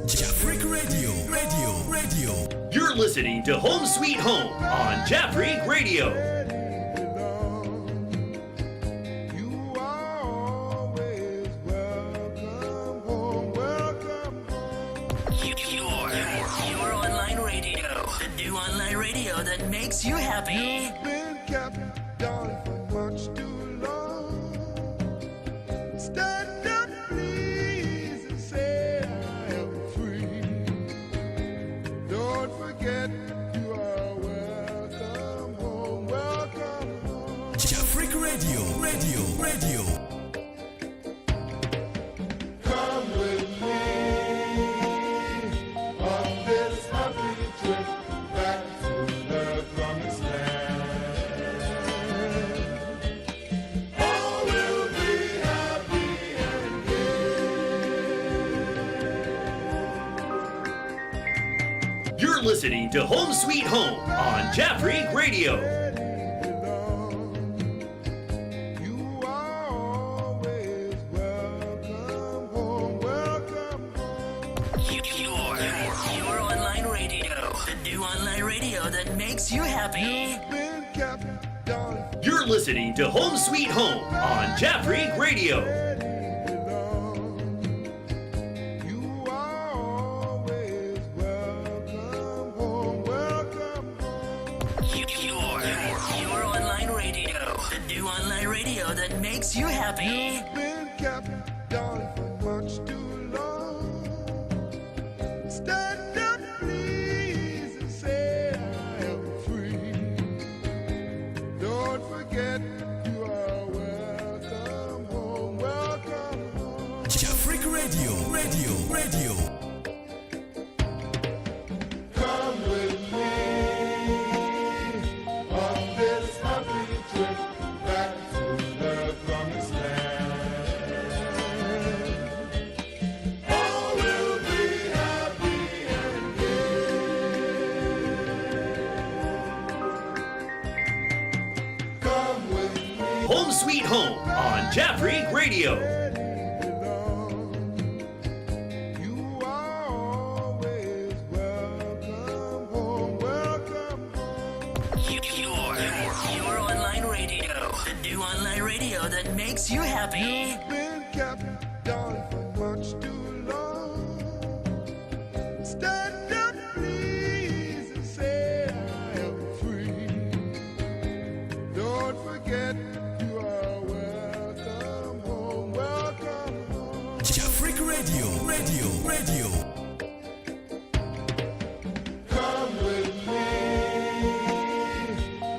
Jaffrick Radio. You're listening to Home Sweet Home on Jaffrick Radio. Your online radio. The new online radio that makes you happy. You've been kept down for much too long. Stand up, please, and say I am free. Don't forget you are welcome home, welcome home. Jaffrick Radio. Come with me on this happy trip back to the promised land. All will be happy and gay. You're listening to Home Sweet Home on Jaffrick Radio. You are always welcome home, welcome home. Your online radio. The new online radio that makes you happy. You've been kept down You're listening to Home Sweet Home on Jaffrick Radio. You are always welcome home, welcome home. Your online radio. The new online radio that makes you happy. You've been kept down for much too long. Stand up, please, and say I am free. Don't forget you are welcome home, welcome home. Jaffrick Radio. Come with me on this happy trip back to the promised land. All will be happy and gay. Come with me. Home Sweet Home on Jaffrick Radio. You are always welcome home, welcome home. Your online radio. The new online radio that makes you happy. You've been kept down for much too long. Stand up, please, and say I am free. Don't forget you are welcome home, welcome home. Jaffrick Radio. Come with me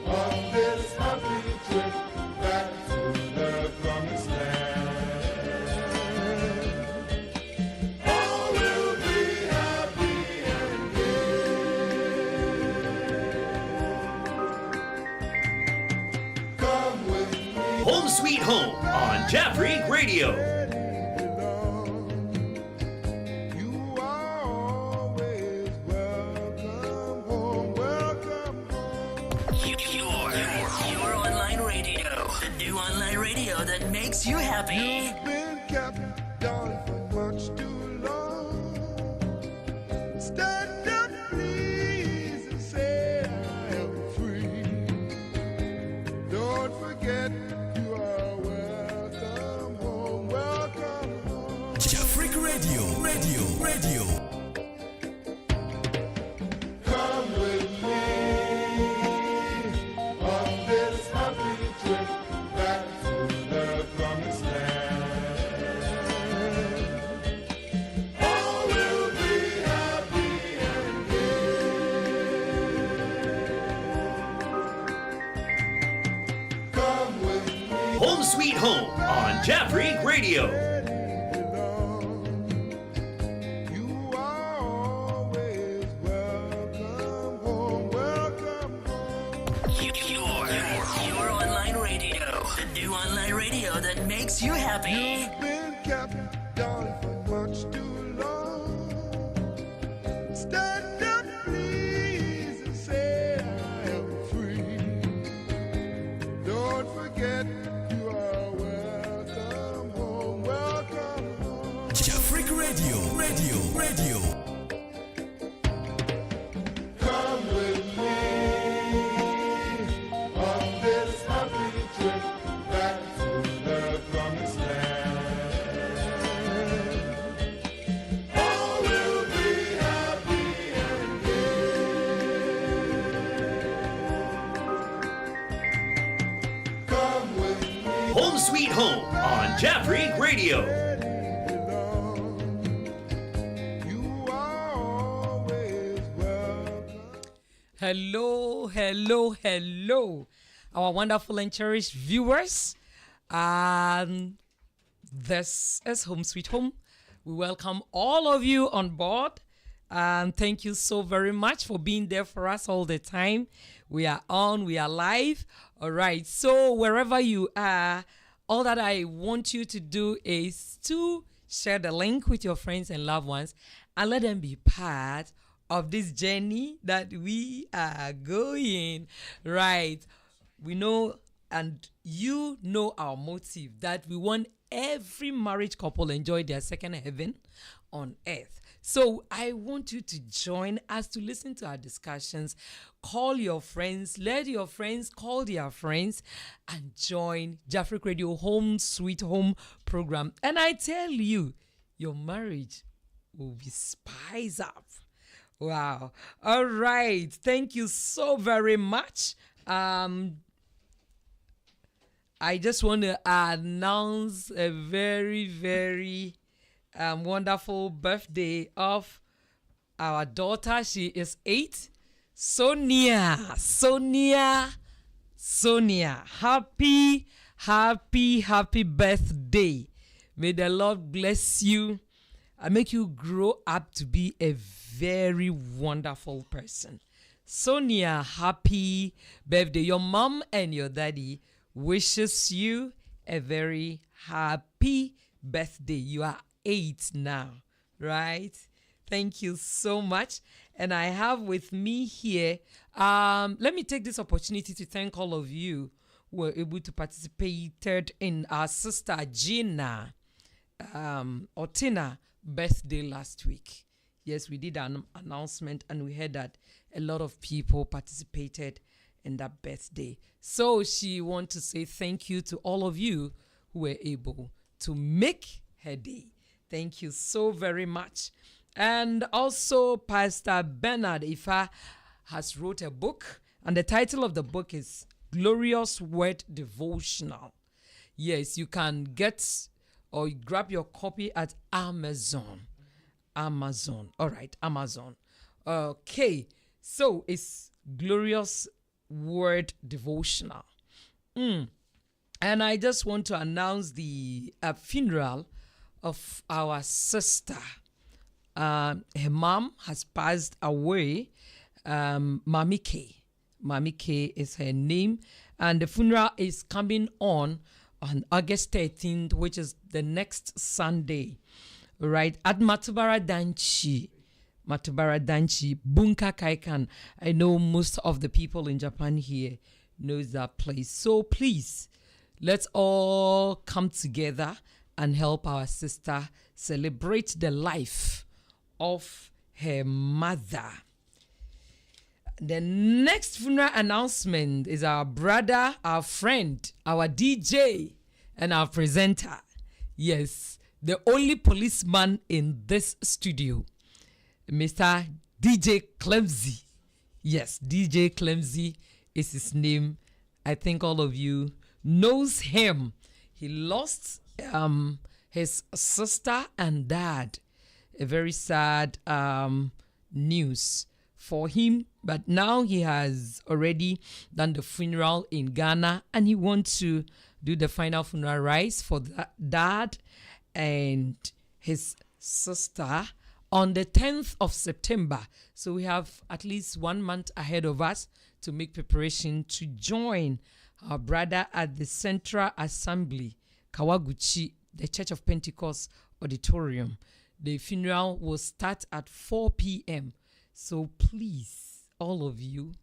on this happy trip back to the promised land. All will be happy and gay. Come with me. Home Sweet Home on Jaffrick Radio. You are always welcome home, welcome home. Your online radio. The new online radio that makes you happy. You've been kept down for much too long. Stand up, please, and say I am free. Don't forget you are welcome home, welcome home. Jaffrick Radio. Come with me on this happy trip back to the promised land. All will be happy and gay. Come with me. Home Sweet Home on Jaffrick Radio. You are always welcome home, welcome home. Your online radio. The new online radio that makes you happy. You've been kept down for much too long. Stand up, please, and say I am free. Don't forget you are welcome home, welcome home. Jaffrick Home Sweet Home on Jafric Radio. You are always welcome. Hello, our wonderful and cherished viewers. This is Home Sweet Home. We welcome all of you on board. Thank you so very much for being there for us all the time. We are on, we are live. All right, so wherever you are, all that I want you to do is to share the link with your friends and loved ones and let them be part of this journey that we are going. Right, we know and you know our motive, that we want every marriage couple enjoy their second heaven on earth. So I want you to join us to listen to our discussions. Call your friends, let your friends call their friends, and join Jafric Radio Home Sweet Home program. And I tell you, your marriage will be spiced up. Wow. All right. Thank you so very much. I just want to announce a very wonderful birthday of our daughter. She is 8. Sonia. Happy birthday. May the Lord bless you and make you grow up to be a very wonderful person. Sonia, happy birthday. Your mom and your daddy wishes you a very happy birthday. You are 8 now, right? Thank you so much. And I have with me here, let me take this opportunity to thank all of you who were able to participate in our sister Gina Otina birthday last week. Yes, we did an announcement and we heard that a lot of people participated in that birthday. So she wants to say thank you to all of you who were able to make her day. Thank you so very much. And also Pastor Bernard Ifa has wrote a book, and the title of the book is Glorious Word Devotional. Yes, you can get or grab your copy at Amazon. All right, Amazon. Okay, so it's Glorious Word Devotional. And I just want to announce the funeral of our sister. Her mom has passed away. Mami K. Mami K is her name. And the funeral is coming on August 13th, which is the next Sunday. Right, at Matubara Danchi, Bunka Kaikan. I know most of the people in Japan here knows that place. So please, let's all come together and help our sister celebrate the life of her mother. The next funeral announcement is our brother, our friend, our DJ, and our presenter. Yes, the only policeman in this studio, Mr. DJ Clemsy. Yes, DJ Clemsy is his name. I think all of you knows him. He lost his sister and dad. A very sad news for him. But now he has already done the funeral in Ghana, and he wants to do the final funeral rites for dad and his sister on the 10th of September. So we have at least 1 month ahead of us to make preparation to join our brother at the Central Assembly, Kawaguchi, the Church of Pentecost Auditorium. The funeral will start at 4 p.m. So please, all of you,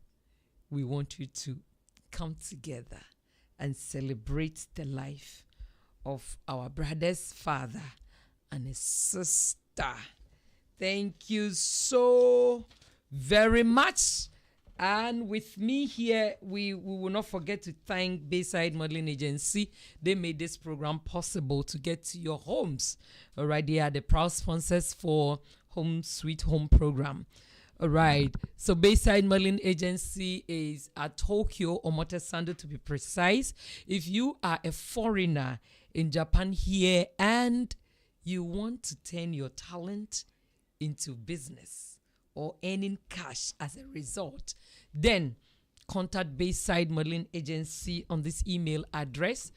we want you to come together and celebrate the life of our brother's father and his sister. Thank you so very much. And with me here, we will not forget to thank Bayside Modeling Agency. They made this program possible to get to your homes. All right, they are the proud sponsors for Home Sweet Home program. All right. So Bayside Marine Agency is at Tokyo, Omotesando to be precise. If you are a foreigner in Japan here and you want to turn your talent into business or earning cash as a result, then contact Bayside Marine Agency on this email address,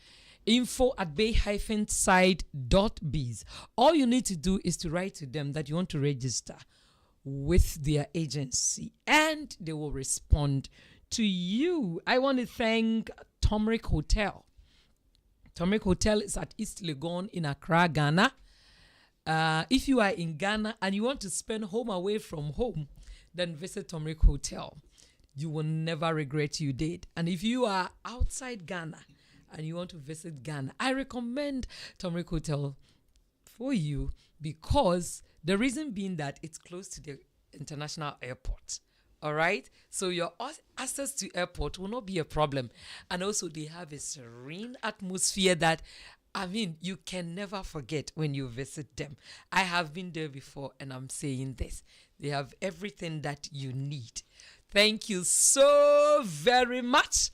info@bay-side.biz. All you need to do is to write to them that you want to register with their agency and they will respond to you. I want to thank Turmeric Hotel. Turmeric Hotel is at East Legon in Accra, Ghana. If you are in Ghana and you want to spend home away from home, then visit Turmeric Hotel. You will never regret you did. And if you are outside Ghana and you want to visit Ghana, I recommend Turmeric Hotel for you because the reason being that it's close to the international airport. All right. So your access to airport will not be a problem. And also they have a serene atmosphere that, I mean, you can never forget when you visit them. I have been there before and I'm saying this. They have everything that you need. Thank you so very much.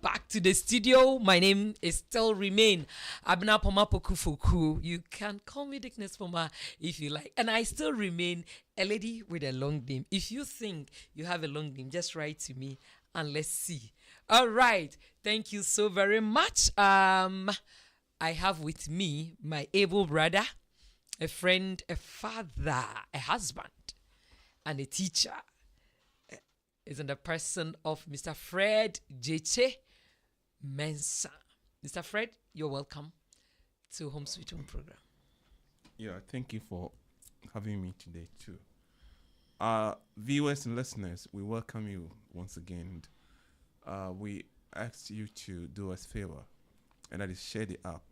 Back to the studio. My name is still remain Abna Poma Pokufuku. You can call me Dickness Poma if you like. And I still remain a lady with a long name. If you think you have a long name, just write to me and let's see. All right. Thank you so very much. I have with me my able brother, a friend, a father, a husband, and a teacher. Is in the person of Mr. Fred Jeche Mensah. Mr. Fred, you're welcome to Home Sweet Home program. Yeah, thank you for having me today too. Viewers and listeners, we welcome you once again. We ask you to do us a favor, and that is share the app.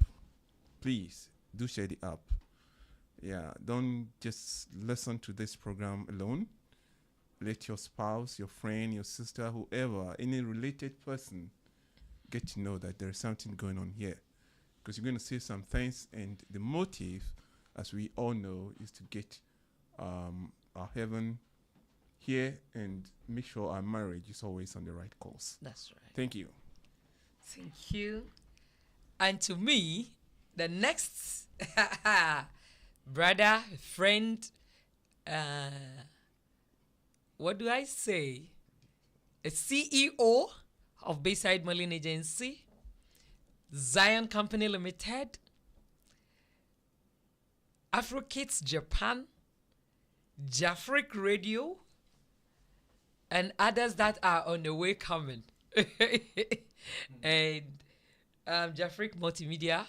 Please do share the app. Yeah, don't just listen to this program alone. Let your spouse, your friend, your sister, whoever, any related person get to know that there's something going on here. Because you're going to say some things, and the motive, as we all know, is to get our heaven here and make sure our marriage is always on the right course. That's right. Thank you. Thank you. And to me, the next brother, friend, what do I say? A CEO of Bayside Marine Agency, Zion Company Limited, AfroKids Japan, Jafric Radio, and others that are on the way coming. And Jafric Multimedia,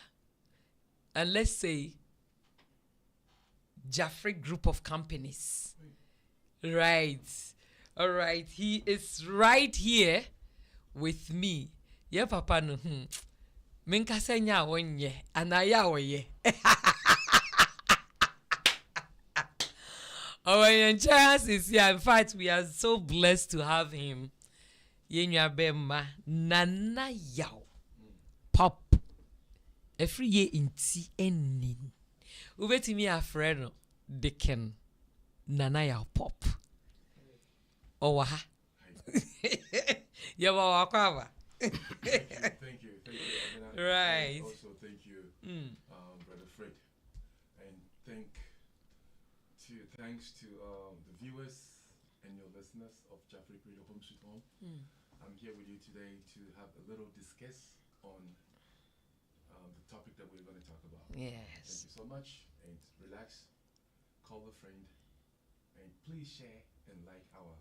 and let's say Jafric Group of Companies. Right. All right. He is right here with me. Yeah, Papa no. Minkasa nya wonye anaya woye. Our chance is here. In fact, we are so blessed to have him. Yenya bema nana yao pop. Every year in TNN. Ubetimi afreno Dicken. Nana ya pop. Oh, ha. Yeah, well, Thank you. Right. And also, thank you, Brother Fred. And thanks to the viewers and your listeners of Jafric Radio Home Sweet Home. I'm here with you today to have a little discuss on the topic that we're going to talk about. Yes. Thank you so much. And relax, call a friend, and please share and like our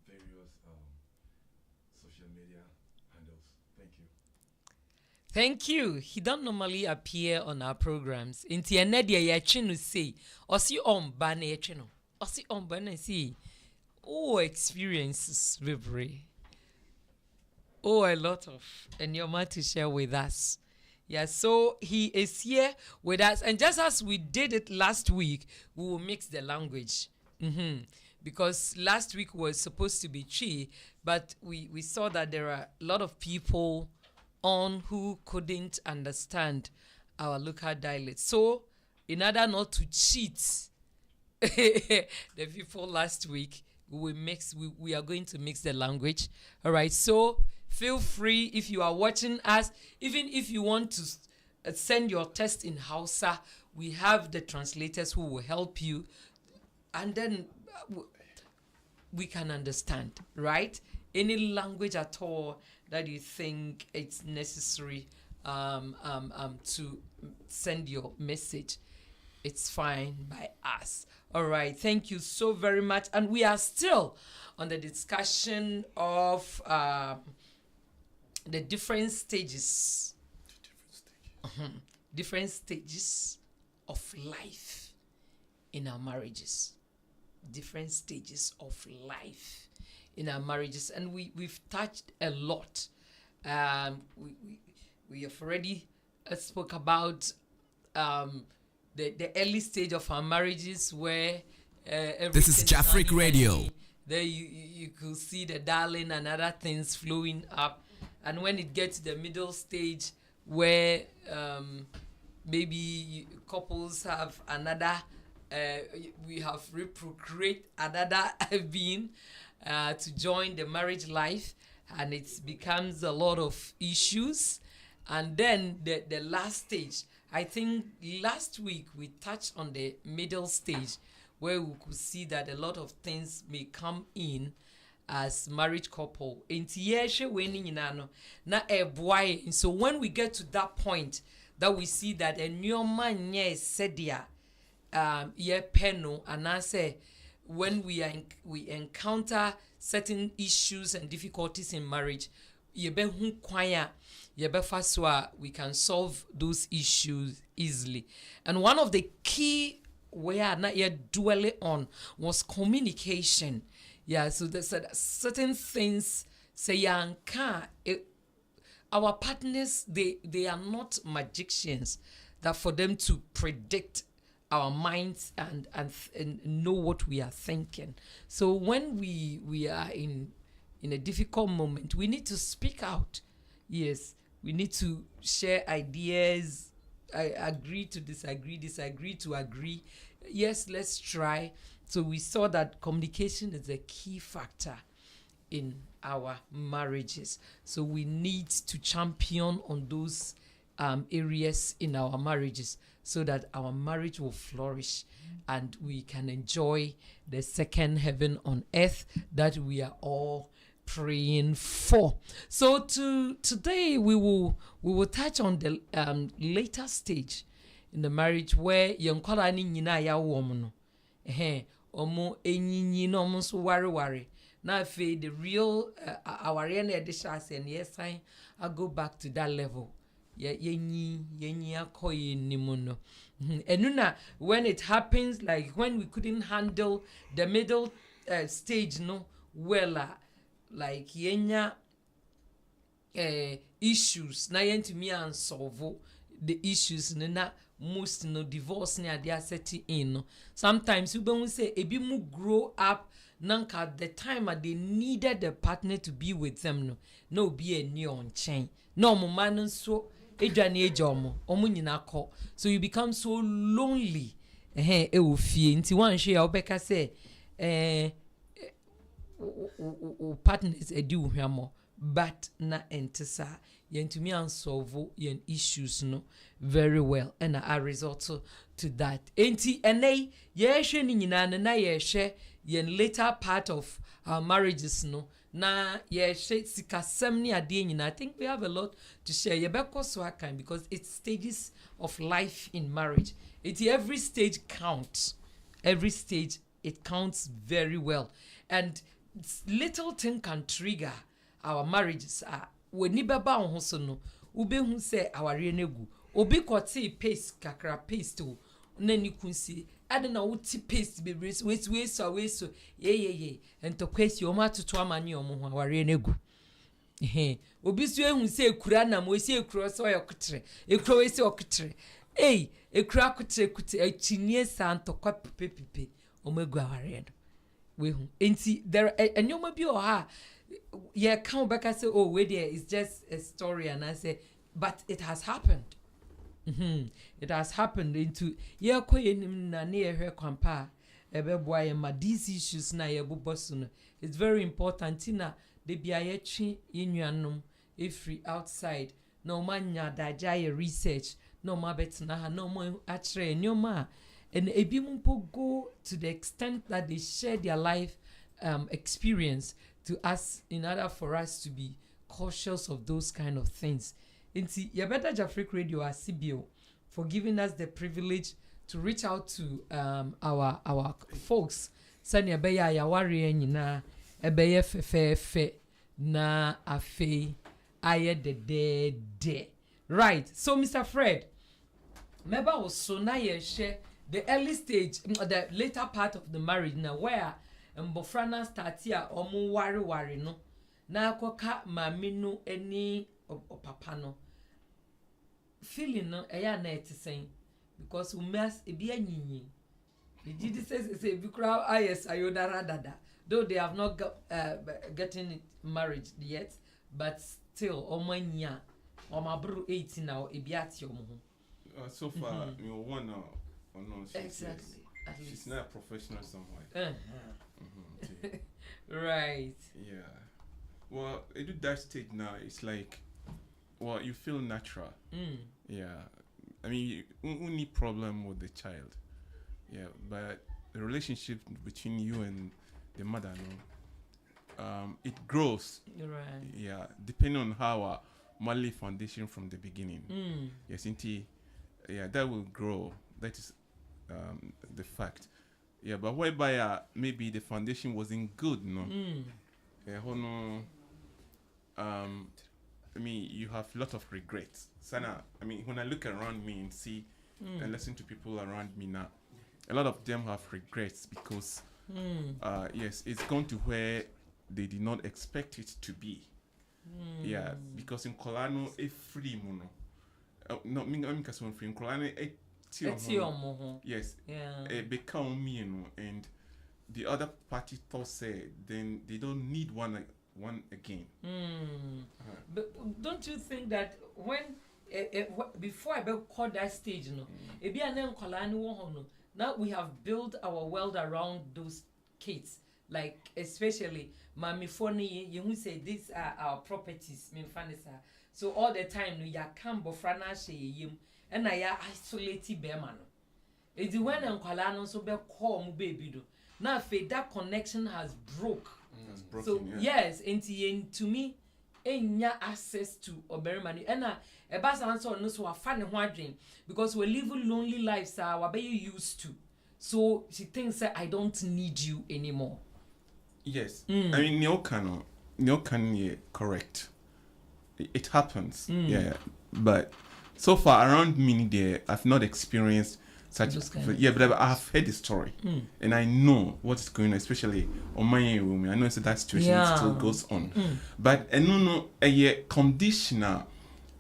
various social media handles. Thank you. Thank you. He don't normally appear on our programs. Inti enedia ya chinu say, osi omba na ya chinu. Osi omba na see. Oh, experiences, Vibri. Oh, a lot of, and your man to share with us. Yeah, so he is here with us. And just as we did it last week, we will mix the language. Because last week was supposed to be Chi, but we saw that there are a lot of people on who couldn't understand our local dialect. So, in order not to cheat the people last week, we are going to mix the language. All right, so feel free if you are watching us, even if you want to send your text in Hausa, we have the translators who will help you, and then we can understand, right? Any language at all that you think it's necessary to send your message, it's fine by us. All right, thank you so very much. And we are still on the discussion of the different stages. Different stages of life in our marriages. Different stages of life in our marriages. And we've touched a lot. We have already spoke about the early stage of our marriages where This is Jafric everything Radio. sunny. There you could see the darling and other things flowing up. And when it gets to the middle stage where maybe couples have another, we have reprocreate another being to join the marriage life, and it becomes a lot of issues. And then the last stage, I think last week we touched on the middle stage where we could see that a lot of things may come in as marriage couple. So when we get to that point that we see that a new man sedia peno, and I say when we encounter certain issues and difficulties in marriage, we can solve those issues easily. And one of the key we are not yet dwelling on was communication. Yeah, so there's certain things say our partners, they are not magicians that for them to predict our minds and know what we are thinking. So when we are in a difficult moment, we need to speak out. Yes, we need to share ideas. I agree to disagree to agree. Yes, let's try. So we saw that communication is a key factor in our marriages. So we need to champion on those areas in our marriages so that our marriage will flourish and we can enjoy the second heaven on earth that we are all praying for. So today we will touch on the later stage in the marriage where yonkora ni nyina ya woman no omo enyinyi no omo so ware na fe the real aware na edishas and yes I go back to that level yenyi akoye nimuno enuna when it happens, like when we couldn't handle the middle stage no well, like yenya issues na yentumi unsolve the issues na most no divorce na they are setting in no. Sometimes we don't say ebi mu grow up nanka the time they needed the partner to be with them no be a new on chain no mo man so edwane ejomo omo nyina ko, so you become so lonely e wo fie nti wan hwe ya obeka say partners edi wo hwamo but na entisa yentumi unsolve yen issues no very well and I resort to that enti enei ye hwe ni nyina na ye hwe yen later part of our marriages no na ye hwe sikasem ni ade nyina. I think we have a lot to share ye beko so akan because it's stages of life in marriage. Every stage counts, every stage it counts very well, and little thing can trigger our marriages. When ni beba on so no ube hu say aware negu obi kwoti paste kakra paste o na ni kunsi adena wuti paste be we so ye ento kwesi o ma toto amani o mo ho aware negu obi so ehun say ekura na mo si ekura so yokotre ekura we si okotre ekura kotre achinie santo kwa pepe o megu aware no we hu enti there enyoma bi o ha yeah, come back and say, oh, wait there, it's just a story, and I say, but it has happened. It has happened into yeah, na near her compa ebeboa ma these issues na yeboboso no it's very important na de bia ye twi yenuanom free outside no manya daja ye research no ma betna ha no mo akere nyoma and ebi mpo go to the extent that they share their life experience to us in order for us to be cautious of those kind of things. Inti Yabeta Jafric Radio Asibio for giving us the privilege to reach out to our folks. Sanya beya yawari nyina ebeye fe na afe aye de. Right. So Mr. Fred, meba was so na ye share the early stage, the later part of the marriage now where mbofrana start here omu wari no na akoka mami no eni papa no feeling no eya na etisen because we must be anyinyi the GD says say bi kra ayes ayodara dada though they have not getting married yet but still omanya omabru 18 now e biati omo so far you want or no exactly she's not a professional somewhere. Right. Yeah. Well, at that stage now, it's like, well, you feel natural. Yeah. I mean, you need problem with the child. Yeah, but the relationship between you and the mother, it grows. Right. Yeah, depending on how our motherly foundation from the beginning. Yes, indeed. Yeah, that will grow. That is the fact. Yeah, but whereby maybe the foundation wasn't good, no. Yeah, I mean, you have a lot of regrets. Sana, I mean, when I look around me and see and listen to people around me now, a lot of them have regrets because, yes, it's gone to where they did not expect it to be. Yeah, because in Kolano, a free mono. No, I'm free in Kolano, yes, yeah. Become me, and the other party thought say then they don't need one again. But don't you think that when before I call that stage, now we have built our world around those kids, like especially Mami Foni, you say these are our properties, so all the time you come bofrana she and I isolated Berman. It's the when Uncle so be call mu baby do. Now that connection has broke. Broken, so yes, and to me, ain't access to Oberman. And a bass answer no so a funny wondering because we're living lonely lives we're very used to. So she thinks that I don't need you anymore. Yes. I mean Neokan correct. It happens. Yeah. But so far around me there, I've not experienced such. Yeah, but I've heard the story, and I know what's going on, especially on my room. I know that situation still goes on, but a conditioner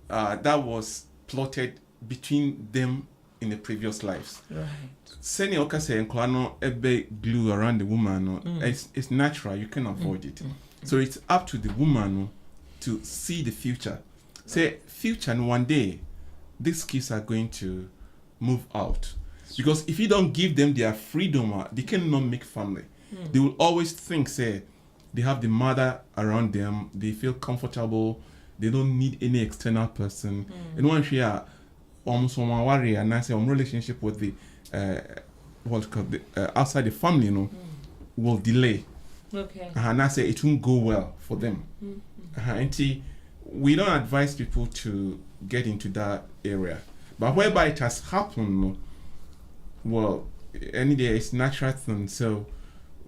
that was plotted between them in the previous lives. Right. Seni oka say enkwano ebe glue around the woman. It's natural. You can avoid it. So it's up to the woman to see the future. Say future, and one day these kids are going to move out. Because if you don't give them their freedom, they cannot make family. They will always think, say, they have the mother around them, they feel comfortable, they don't need any external person. And once you are almost on worry and I say relationship with the outside the family, will delay. Okay. And I say it won't go well for them. And we don't advise people to get into that area. But whereby it has happened, well, any day it's natural thing. So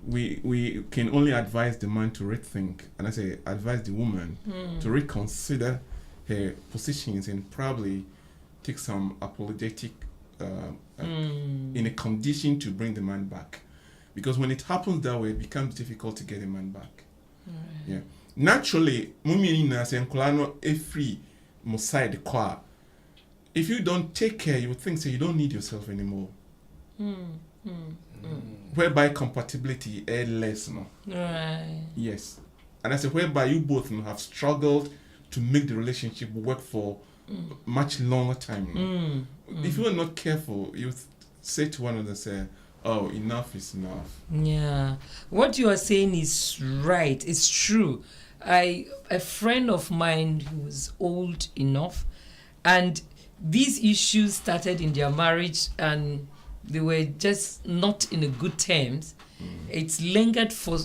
we can only advise the man to rethink, and I say advise the woman to reconsider her positions and probably take some apologetic in a condition to bring the man back. Because when it happens that way, it becomes difficult to get a man back. Yeah. Naturally, if you don't take care, you would think so you don't need yourself anymore. Whereby compatibility is less, no? Right. Yes. And I say whereby you both have struggled to make the relationship work for much longer time. If you are not careful, you say to one another, say, oh, enough is enough. Yeah, what you are saying is right. It's true. A friend of mine who was old enough, and these issues started in their marriage, and they were just not in a good terms. It's lingered for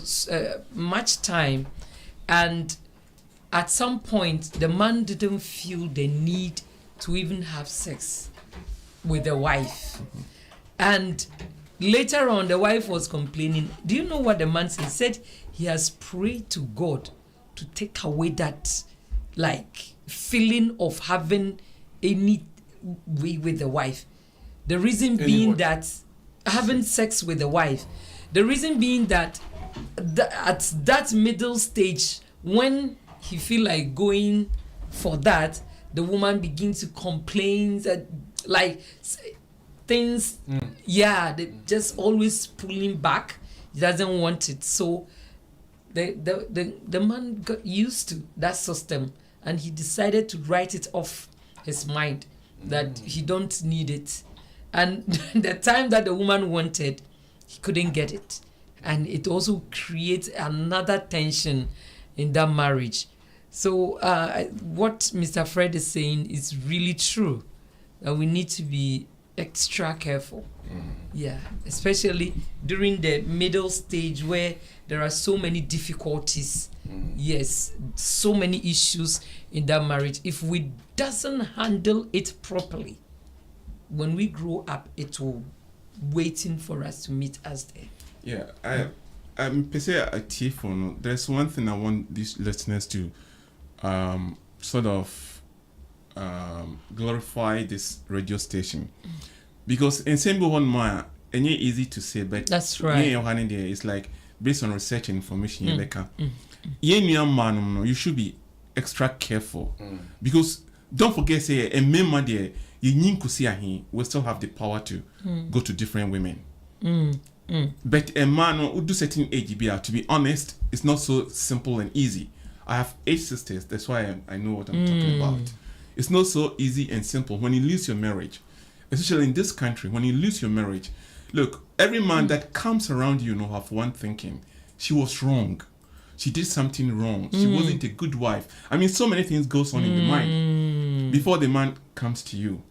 much time, and at some point, the man didn't feel the need to even have sex with the wife, and later on, the wife was complaining. Do you know what the man said? He said he has prayed to God to take away that, like, feeling of having any way with the wife. The reason being that having sex with the wife. The reason being that at that middle stage, when he feel like going for that, the woman begins to complain that, like, things, they just always pulling back. He doesn't want it. So the man got used to that system, and he decided to write it off his mind that he don't need it. And the time that the woman wanted, he couldn't get it. And it also creates another tension in that marriage. So what Mr. Fred is saying is really true. That we need to be extra careful. Yeah, especially during the middle stage where there are so many difficulties. Yes, so many issues in that marriage. If we doesn't handle it properly, when we grow up, it will waiting for us to meet us there. Yeah, I'm per se a T-phone. There's one thing I want these listeners to sort of glorify this radio station, because in Sembo one ma, and it's easy to say, but that's right. It's like based on research and information. You should be extra careful because don't forget, say a member there, we still have the power to go to different women. But a man who do certain age, to be honest, it's not so simple and easy. I have 8 sisters, that's why I know what I'm talking about. It's not so easy and simple when you lose your marriage, especially in this country. When you lose your marriage, look, every man that comes around you know have one thinking: she was wrong, she did something wrong, she wasn't a good wife. I mean, so many things goes on in the mind before the man comes to you.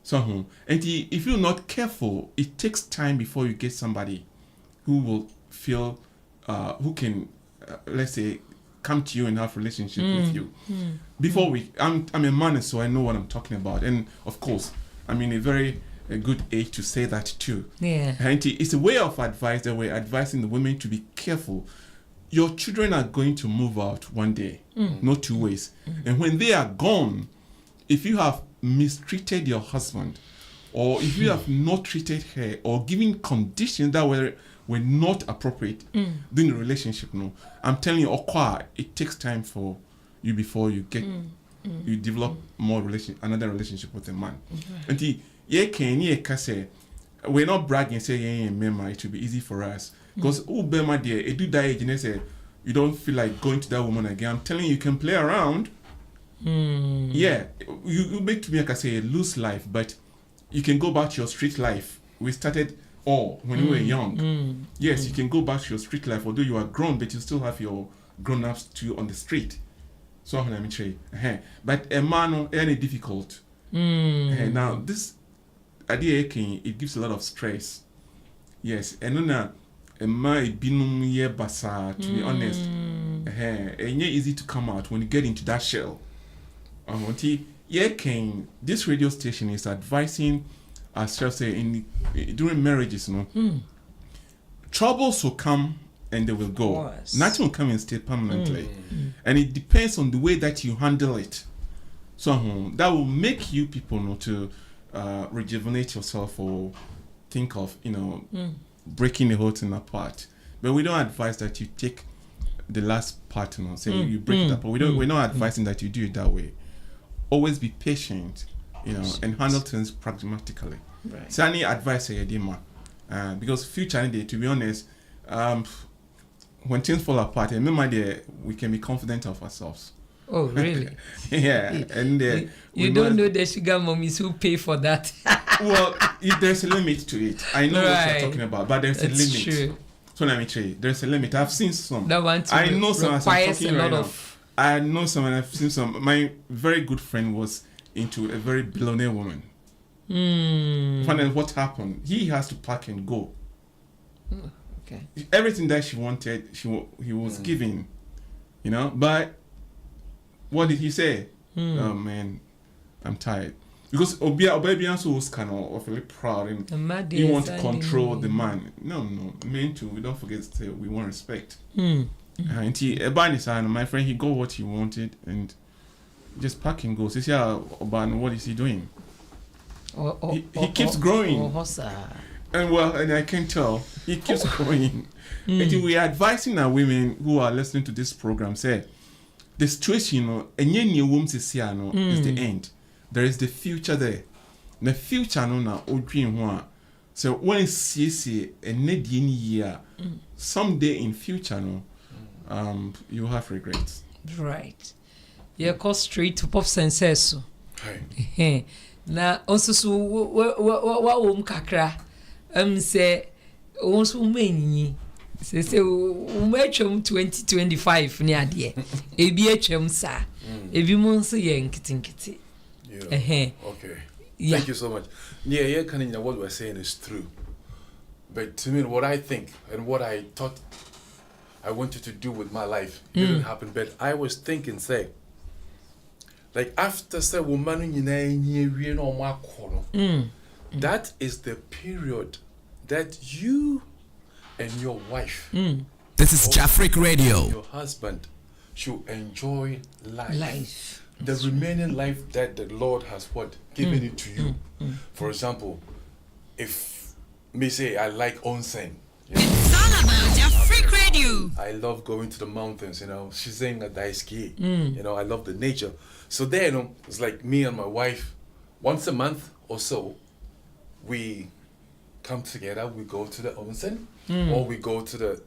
So, and if you're not careful, it takes time before you get somebody who will feel, who can, let's say, come to you and have a relationship with you. Before I'm a man, so I know what I'm talking about. And of course, I'm in a good age to say that too. Yeah. And it's a way of advice that we're advising the women to be careful. Your children are going to move out one day, no 2 ways. And when they are gone, if you have mistreated your husband, or if you have not treated her, or given conditions that were not appropriate during the relationship, I'm telling you, it takes time for you before you get you develop another relationship with a man. And we're not bragging, saying it will be easy for us, because you don't feel like going to that woman again. I'm telling you can play around. Yeah, you make to me, like I say, a loose life, but you can go back to your street life. We started when you were young. Yes, you can go back to your street life, although you are grown, but you still have your grown-ups too on the street. So I'm going to but a man any difficult. Now this idea, it gives a lot of stress. Yes, and then a man binum ye basa, to be honest. And easy to come out when you get into that shell. This radio station is advising ourselves, say, during marriages, troubles will come and they will go. Nothing will come and stay permanently. And it depends on the way that you handle it. So that will make you people know to rejuvenate yourself, or think of breaking the whole thing apart. But we don't advise that you take the last part, say you break it up. But we're not advising that you do it that way. Always be patient, and handle things pragmatically. Right. So any advice I Dima, because future day, to be honest, when things fall apart, remember we can be confident of ourselves. Oh, really? Yeah, and you don't know the sugar mummies who pay for that. Well, there's a limit to it. I know what Right. you're talking about, but there's a It's limit. true. So let me tell you, there's a limit. I've seen some. That one too I know some. As I'm requires talking a right lot now. of. I know some, and I've seen some. My very good friend was into a very billionaire woman. Find out what happened. He has to pack and go. Okay. Everything that she wanted, he was giving. You know, but what did he say? Oh man, I'm tired. Because Obebianso was kind of really proud and he want to control the man. No, men too. We don't forget to say we want respect. And my friend, he got what he wanted and just pack and go. So see how Oban, what is he doing? He keeps growing. And I can tell he keeps growing. And we are advising our women who are listening to this program, say the situation, is the end. There is the future there. The future no na odwin ho a. So when see a need year, someday in future no, you have regrets. Right. Yeah, go straight to pop sense so. Hey. Na also so wa kakra. Say also menyi. Say atwam 2025 ni ade. Ebi atwam sa. Ebi mo nso ye nkitinkiti. Yeah. Okay. Yeah. Thank you so much. Yeah, kind of what we're saying is true. But to me, what I think and what I thought I wanted to do with my life didn't happen. But I was thinking, say, like after say woman that is the period that you and your wife, This is Jafric Radio. your husband, should enjoy Life. the remaining life that the Lord has given it to you. For example, if me say I like onsen, It's all about Jafric Radio. I love going to the mountains, she's saying that I ski, I love the nature. So then, it's like me and my wife, once a month or so, we come together, we go to the onsen, or we go to the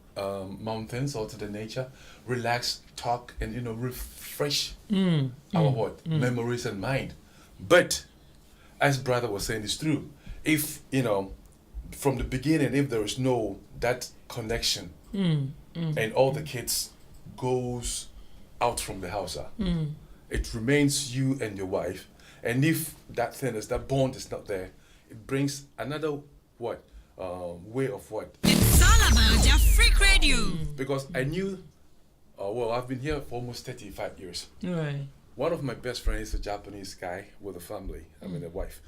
mountains or to the nature, relax, talk, and refresh our memories and mind. But as brother was saying, it's true. If from the beginning, if there is no that connection, and all the kids goes out from the house, it remains you and your wife. And if that bond is not there, it brings another way of what. It's all about Jafric Radio. Because I knew, I've been here for almost 35 years. Right. One of my best friends is a Japanese guy with a family, a wife.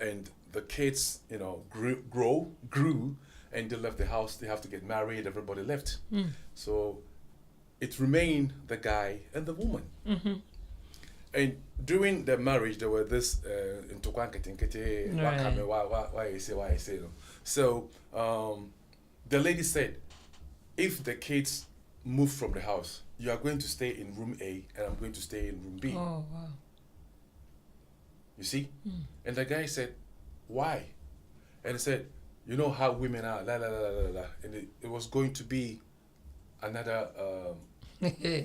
And the kids, grew, and they left the house. They have to get married. Everybody left. So it remained the guy and the woman. And during the marriage, there were this why you say. So the lady said, if the kids move from the house, you are going to stay in room A and I'm going to stay in room B. Oh wow. You see? And the guy said, why? And he said, you know how women are, la la la la la. And it was going to be another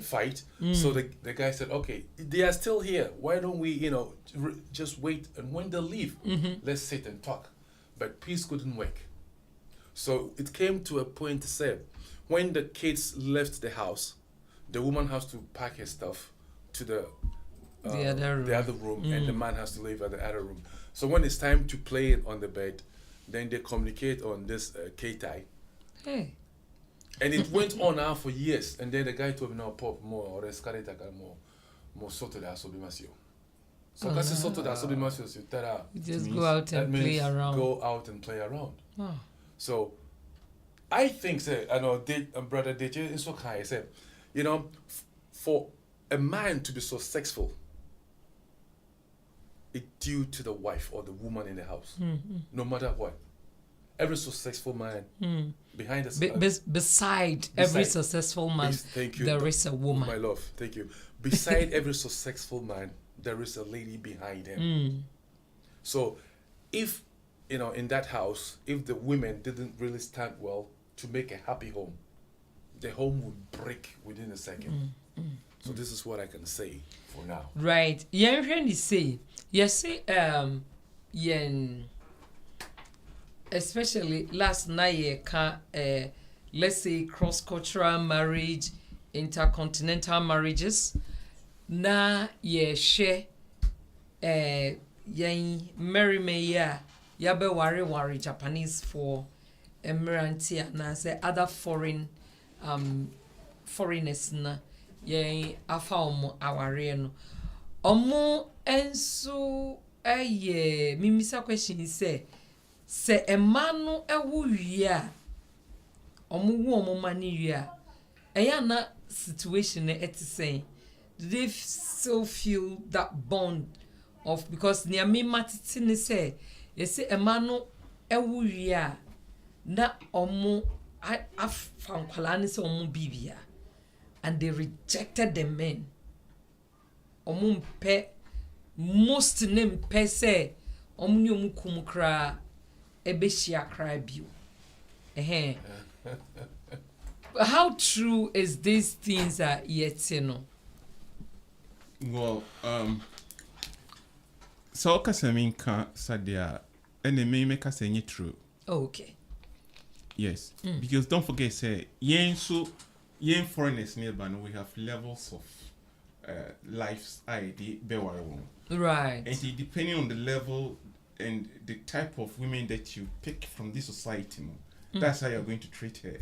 fight. So the guy said, okay, they are still here. Why don't we, just wait, and when they leave, let's sit and talk. But peace couldn't work. So it came to a point to say, when the kids left the house, the woman has to pack her stuff to the other room, and the man has to leave at the other room. So when it's time to play on the bed, then they communicate on this Keitai. Hey. And it went on now for years. And then the guy told me, no, Pop, more, or escalator, more soto da sobimasio. So, kasi soto da sobimasio, Just go out and play around. Go out and play around. Oh. So, I think, I know, brother DJ Insokai said, for a man to be so successful, it's due to the wife or the woman in the house, no matter what. Every successful man behind us. Beside every successful man, there is a woman. My love, thank you. Beside every successful man, there is a lady behind him. So, if in that house, if the women didn't really stand well to make a happy home, the home would break within a second. So this is what I can say for now. Right. Yen say, yes, yen especially last night, let's say cross-cultural marriage, intercontinental marriages. Na ye share yen Mary Maya yabe wari Japanese for Emirati and say other foreigners na yen afa omo aware no omo enso mimisa question say emanu ewu wi a omo wu omo mani wi a eya na situation e say do they still feel that bond of, because near me matiti say you say emanu ewu wi a na omo afan kwala ni say omo bibia and they rejected the men omo mpe most name pe say omo ni omo kumukra ebeshia kra bio how true is these things are yet you know? Well, so kasamin ka sadia enemy make us say true. Oh, okay. Yes, because don't forget, say yen foreigners nearby. We have levels of lives. Right. And depending on the level and the type of women that you pick from this society, that's how you're going to treat her.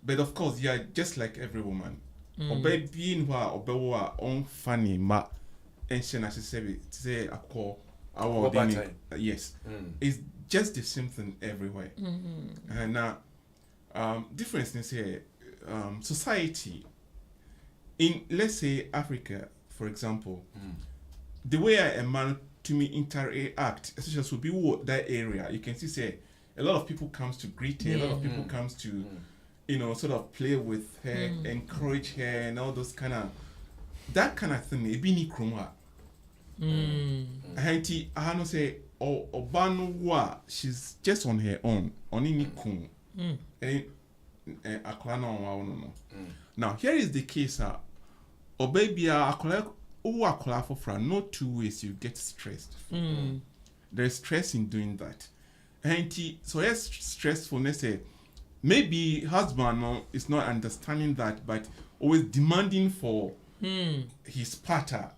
But of course, you are just like every woman. Obe being wa on funny ma, and she necessarily say a call. Yes, it's just the same thing everywhere. And now, difference in say society in, let's say, Africa, for example, the way a man to me interact, especially will be that area. You can see say a lot of people comes to greet her, a lot of people comes to sort of play with her, encourage her, and all those kind of thing. It be ni krumwa. Hanti ahano say obano wa, she's just on her own, oni ni kun. Aklana wa no. Now here is the case. Obebia akola for no two ways you get stressed. There's stress in doing that. Hanti so yes, stressfulness. Maybe husband is not understanding that, but always demanding for his partner.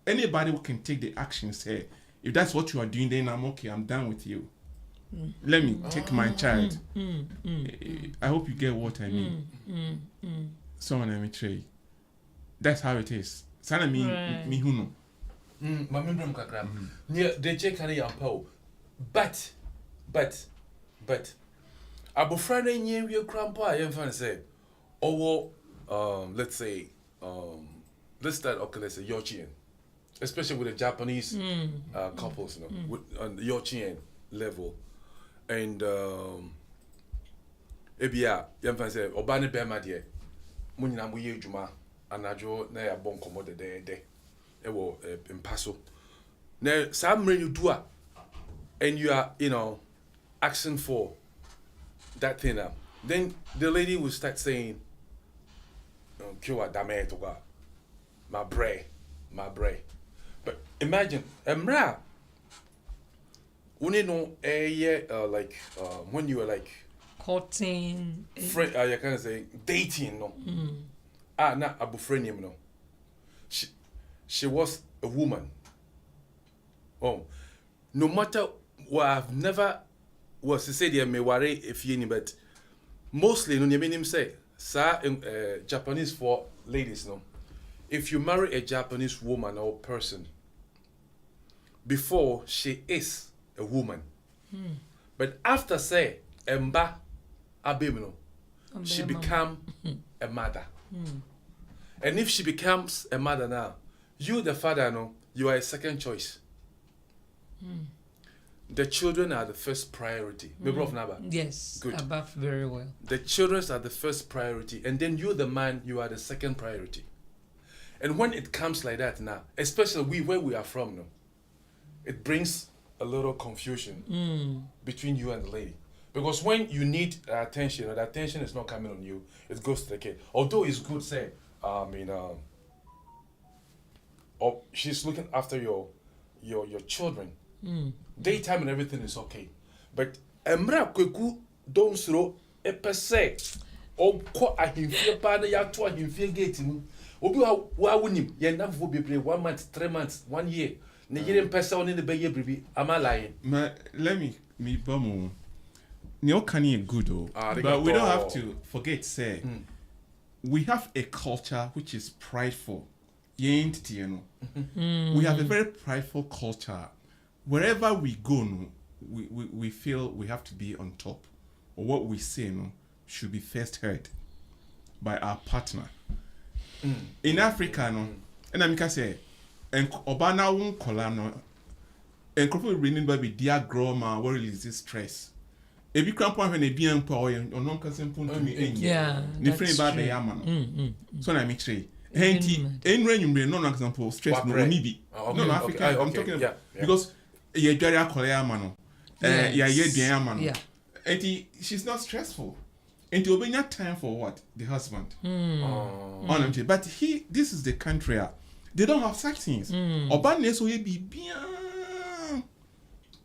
Anybody who can take the action say, if that's what you are doing, then I'm okay. I'm done with you. Let me take my child. I hope you get what I mean. Someone let me try. That's how it is. Sana me huno. Mamimbrem kakra. Near they check carry ampo. But abofra na nye wi krampo a yemfa say let's say let's start let's say Yochien, especially with the Japanese couples, with, on the Yochien level, and ebia yemfa say obane bema de munyina mo ye adwuma anajo na ya bon komo de ewo impaso na some many do and you are asking for that thing up, then the lady will start saying kiwa dame toga my bray. But imagine emra like when you were like courting friend you can say dating na abu friend no she was a woman. No matter what, I've never was to say there may worry if you but mostly no you say Japanese for ladies if you marry a Japanese woman or person before she is a woman but after say emba abimino she become a mother and if she becomes a mother now you the father you are a second choice. The children are the first priority. Yes, good. Above very well. The children are the first priority, and then you, the man, you are the second priority. And when it comes like that now, especially where we are from, it brings a little confusion between you and the lady. Because when you need attention, or the attention is not coming on you, it goes to the kid. Although it's good, say, or she's looking after your children. Daytime and everything is okay, but emra kweku don't throw a per se. Or call a himfia partner ya to a himfia gate. Obi wa winim ye na fo bebre 1 month, 3 months, 1 year. Nigerian person in the bay baby. Am I lying? Let me bomo. Neo Kanye good though, but we don't have to forget. Say we have a culture which is prideful. We have a very prideful culture. Wherever we go, no, we feel we have to be on top, or what we say no should be first heard by our partner. In Africa, no, and I can say, and Obana won't colano, and couple reading by dear grandma, what releases stress. If you can't point a bien power or non consent point to me, different bad the yaman. So I make sure. Henty, ain't rain, no example, stress, no, maybe. No, Africa, I'm talking about because you're Jaria Korea mano. Yeah, Diamano. And she's not stressful. And to obey time for what? The husband. But this is the country. They don't have such things. Obanes will be bien.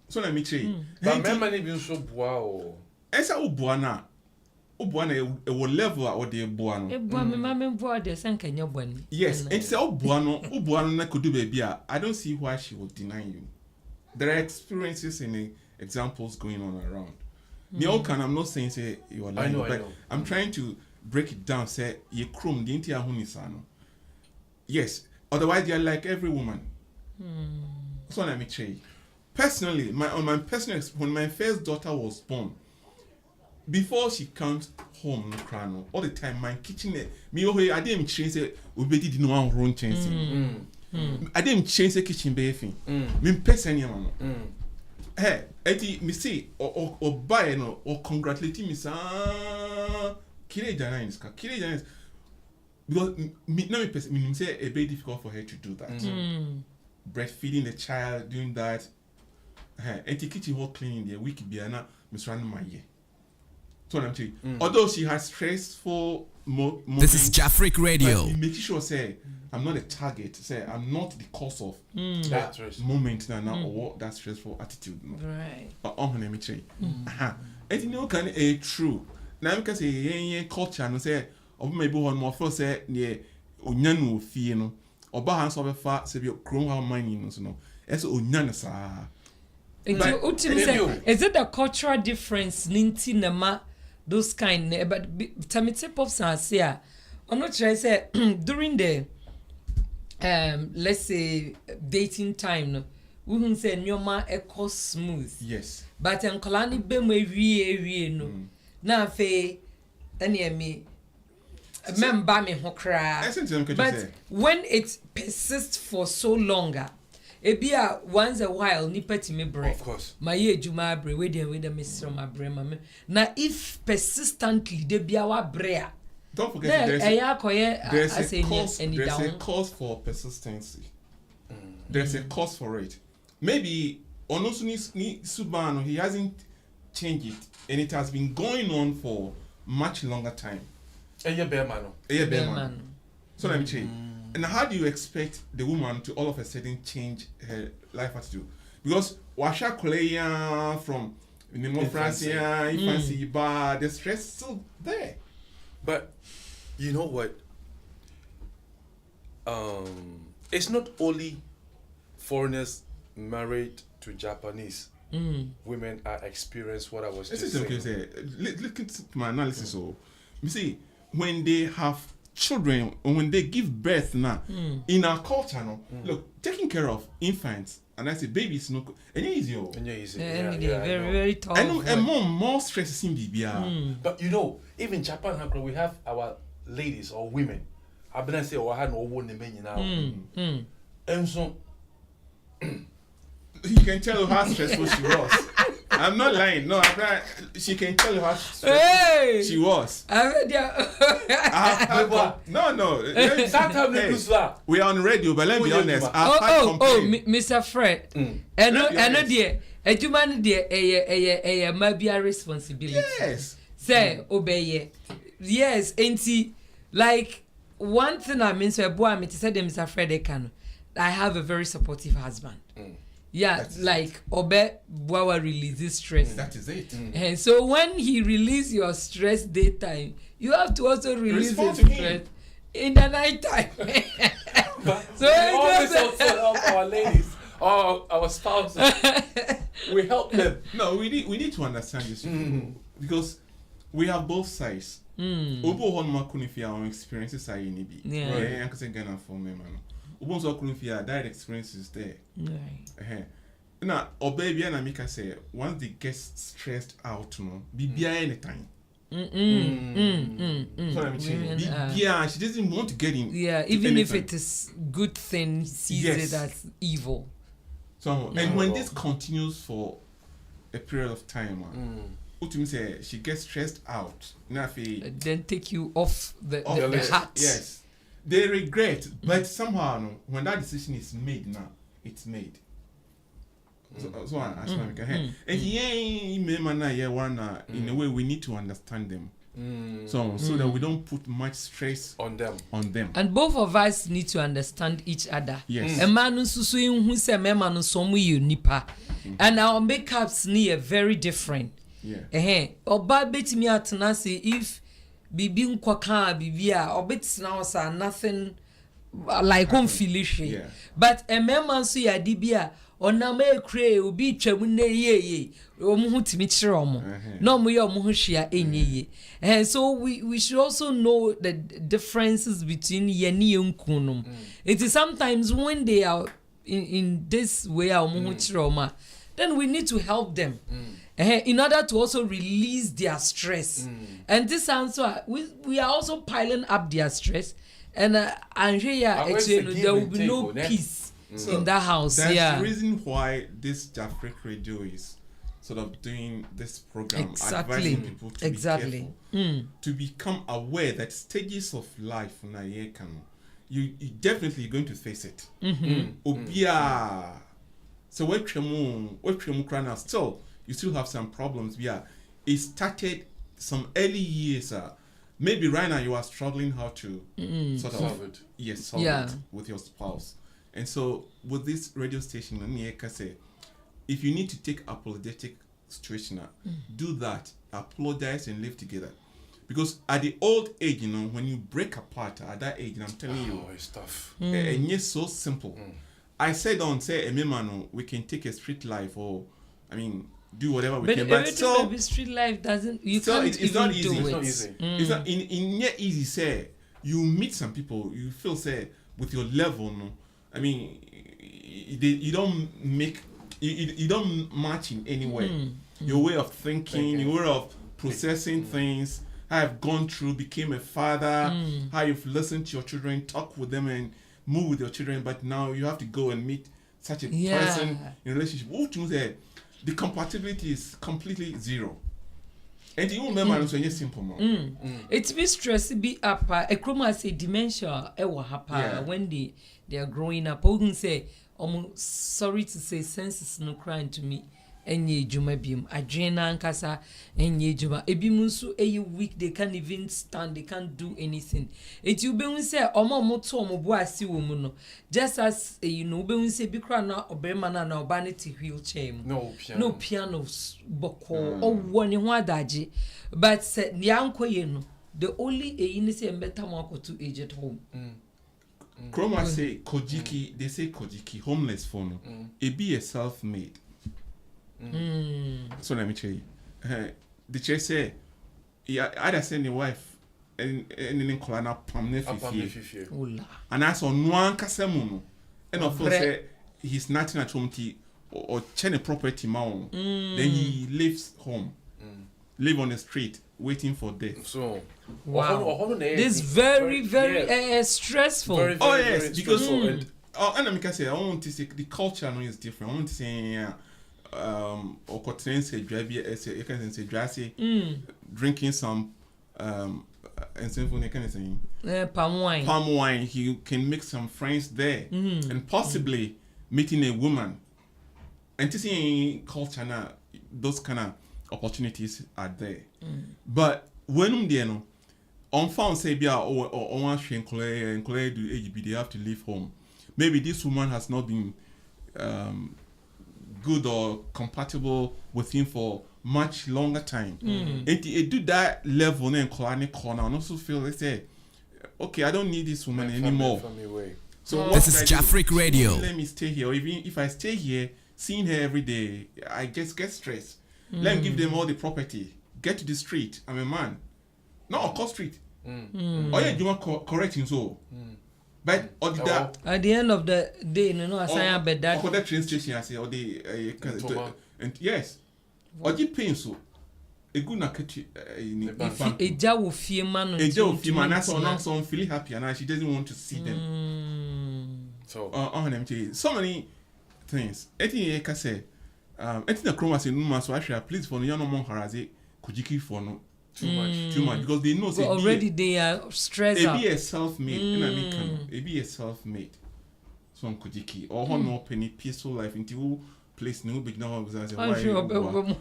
So let me say. But many people so wow. Esa ubuana. Ubuana a level or the buano. Yes, and say ubuano could do baby. I don't see why she would deny you. There are experiences and examples going on around. I'm not saying say you are lying, but I'm trying to break it down. Say ye krum the intia hunisano. Yes, otherwise you're like every woman. So let me tell you. Personally, when my first daughter was born, before she comes home, no all the time my kitchen I didn't change say we did no one wrong change. I didn't change the kitchen bathing. Me person hey, eti me say or buy no or congratulate me sa kile jana because me say a very difficult for her to do that. Breastfeeding the child, doing that. Eti kitchen hall cleaning the week biana Miss Ranmaye. So I'm saying, although she has stressful This is Jafric Radio. Make sure say I'm not a target. Say I'm not the cause of that moment now or that stressful attitude. No. Right. On let me say. And you know can a true. Now because a culture no say or maybe one more for say near onyanu fie no. Oba hands over far say be grown how mining no so no. It's onyanu sa. Is it a cultural difference? Ninti nama those kind, but Tamite Pops and say, I'm not trying to say during the let's say dating time, no, we can say nyoma echo smooth. Yes. But en kolani be me wie no. Na fe any me member me ho kra. But when it persists for so longer, ebia once a while nipa ti me bre. Of course. My ejuma bre we dey Mr. my bre ma me. Na if persistently de bia wa bre. Don't forget there's a cause for persistency. There's a cause for it. Maybe Onosuni Subano, he hasn't changed it and it has been going on for much longer time. So let me change. And how do you expect the woman to all of a sudden change her life attitude? Because Washa Koleya from Francia, infancy, but the stress is still there. But you know what? It's not only foreigners married to Japanese women are experienced what I was just saying. Okay, look at my analysis. So, you see, when they have children, when they give birth now, in our culture, no, look, taking care of infants, and I say babies, no, easy. Very tough. And more stress in BBR. But you know, even Japan, we have our ladies or women. I've been say, "Oh, I had no one in now." And so, you can tell how stressful she was. I'm not lying. No, she can tell you how stressful she was. No. We are on radio, but let's be honest. Mr. Fred. I know dear. A human dear, a mabia responsibility. Yes. Say, obey. Yes, ain't he? Like, one thing I mean, so boy, I mean, to say, Mr. Fred, I have a very supportive husband. Yeah, like Obe Bwawa releases stress. That is it. And so when he releases your stress daytime, you have to also release Respond his to him. stress in the night time. But So we it always doesn't- also help our ladies, our spouses. We help them. No, we need to understand this because we have both sides. Obo hon ma kunifia on experiences are in bi. Yeah. Yeah, I can say Ghana for me man. Obo so kunifia that experience is there. Right. Now, baby and Amika say once they get stressed out, no, be anytime. So I'm saying, Women are- she doesn't want to get in. Yeah, to even if anything. it is good thing, sees Yes. it as evil. So, and when this continues for a period of time, what you say, she gets stressed out. Then take you off the list. hat. Yes, they regret, but somehow no, when that decision is made now, it's made. So I ask my and in a way we need to understand them. So that we don't put much stress On them. And both of us need to understand each other. Yes. A man who say mema no somu you nipa. And our makeups ni very different. Yeah. Oba betimi atena say if bibi nkwa kan bibi a obetina was nothing like on finish. Yeah. But a man so ya dibia onam ekure obi twam na yeye omu timi kire omo na omo ye omo hwia enyeye. And so we should also know the differences between yeni yenkunum. It is sometimes when they are in this way omo kire omo, then we need to help them. In order to also release their stress. And this answer, we are also piling up their stress. And here, actually, there will be no peace in that house. That's the reason why this Jafric Radio is sort of doing this program, advising people to be careful, to become aware that stages of life you definitely going to face it. Obia. So what you still you still have some problems. Yeah, it started some early years. Maybe right now you are struggling how to sort of solve it with your spouse. And so with this radio station, if you need to take apologetic situation, do that. Apologize and live together. Because at the old age, when you break apart at that age, and I'm telling you, it's tough. and it's so simple. I said we can take a street life or, do whatever we can. But still, street life doesn't. You still can't it's even not easy. do It's it. not easy. It's not in easy. Say you meet some people, you feel say with your level. No, you don't make you don't match in any way. Your way of thinking, your way of processing things. How I've gone through, became a father. How you've listened to your children, talk with them, and move with your children. But now you have to go and meet such a person in a relationship. What you say? The compatibility is completely zero. And you remember it's simple more. It's be stress be up a chroma say dementia when they are growing up. I wouldn't say sorry to say senses no crying to me. Enye juma bim adrena ankasa enye juma ebi munsu eye weak, they can't even stand, they can't do anything. It you be say omo to omo bo asi wo mu no, just as be say bi kra na oberema na oba ne ti wheelchair mu no piano boko o woni ho adaje, but say nyankoye no the only ni say mbeta mo akoto age at home. Chroma say Kojiki, they say Kojiki homeless for no. It be a self-made. So let me tell you. The church say, I'd send the wife and then call her Pamne Fifi. And I saw no one Casamuno. And of course, he's not at home or chain property mound. Then he lives home, live on the street, waiting for death. So, wow. This is very, very stressful. Very, very, very because stressful. And I say, I want to say the culture is different. I want to say, or drinking some and simple palm wine. Palm wine, he can make some friends there and possibly meeting a woman. And to see culture now, those kind of opportunities are there. But when they on found say they have to leave home. Maybe this woman has not been good or compatible with him for much longer time. And it do that level then corner and also feel they say, okay, I don't need this woman anymore. So what This is should I do? Jafric Radio. Let me stay here. Or even if I stay here, seeing her every day, I just get stressed. Let me give them all the property. Get to the street. I'm a man. Not on court street. Oh yeah, you want correcting so. But or did that At the end of the day, I say about that. or the train station I say or the and yes. Or the pain so. A good na catch in Eja will fear man. Eja will feel man. That's all. So I'm feeling happy, and she doesn't want to see them. So On them, so many things. Eti I can say, eti na chroma say no man so actually please for no you no more harassing kujiki for no too much. because they know say Already they are stressed out. be a self-made be a self-made so on kujiki or no penny peaceful life into place no big now say I'm why sure.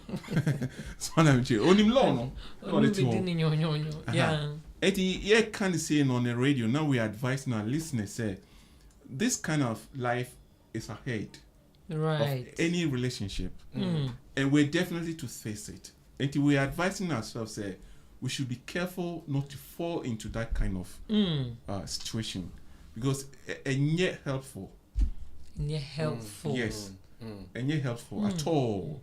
so I'm sure onim law no Only within your. Yeah. eti yeah can say on the radio now we are advising our listeners say this kind of life is ahead Right. of any relationship and we're definitely to face it until we're advising ourselves say we should be careful not to fall into that kind of situation because and yet helpful And you're helpful. yes and yet helpful at all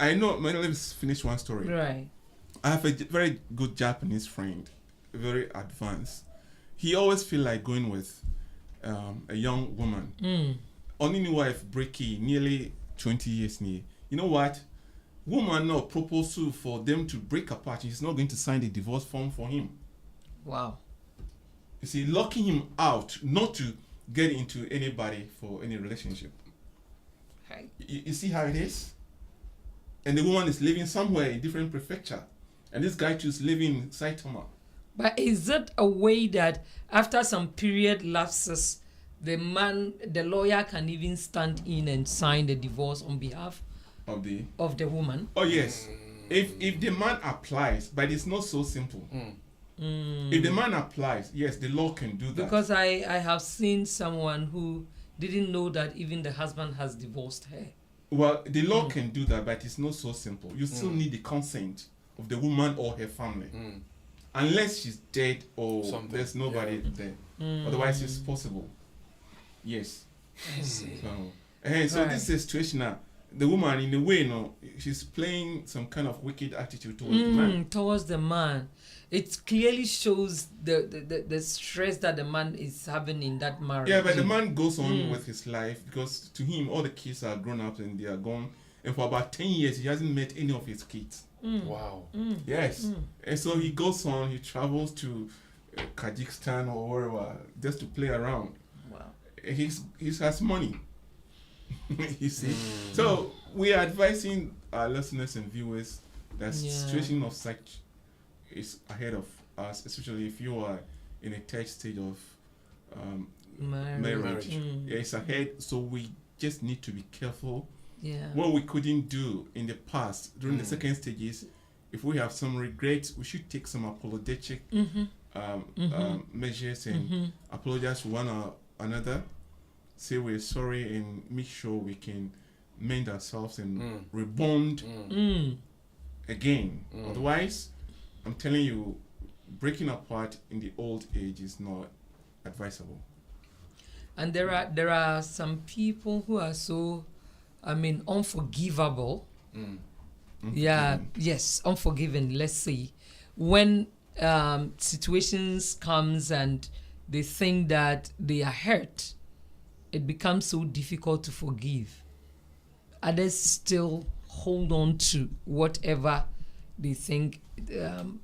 I know let me finish one story. Right. I have a very good Japanese friend, very advanced. He always feel like going with a young woman. Only wife breaky nearly 20 years near. You know what? Woman now proposal for them to break apart. He's not going to sign the divorce form for him. Wow. You see, locking him out not to get into anybody for any relationship. Right. You see how it is? And the woman is living somewhere in different prefecture. And this guy too is living in Saitama. But is it a way that after some period lapses, the lawyer can even stand in and sign the divorce on behalf Of the woman? oh yes. If the man applies, but it's not so simple. If the man applies, yes, the law can do that. Because I have seen someone who didn't know that even the husband has divorced her. Well, the law can do that, but it's not so simple. You still need the consent of the woman or her family. Unless she's dead or there's nobody there. Otherwise, it's possible. Yes. So Right. this situation now, the woman, in a way, she's playing some kind of wicked attitude towards the man. Towards the man. It clearly shows the stress that the man is having in that marriage. Yeah, but the man goes on with his life because to him, all the kids are grown up and they are gone. And for about 10 years, he hasn't met any of his kids. Wow. Yes. And so he goes on, he travels to Kazakhstan or wherever just to play around. Wow. He has money. You see? So we are advising our listeners and viewers that situation of such is ahead of us, especially if you are in a third stage of marriage. Yeah, it's ahead. So we just need to be careful. Yeah. What we couldn't do in the past during the second stages, if we have some regrets, we should take some apologetic measures and apologize to one or another. Say we're sorry and make sure we can mend ourselves and rebond again. Otherwise, I'm telling you, breaking apart in the old age is not advisable. And there are some people who are so, unforgivable. Yeah, yes, unforgiving, let's say. When situations comes and they think that they are hurt, it becomes so difficult to forgive. Others still hold on to whatever they think,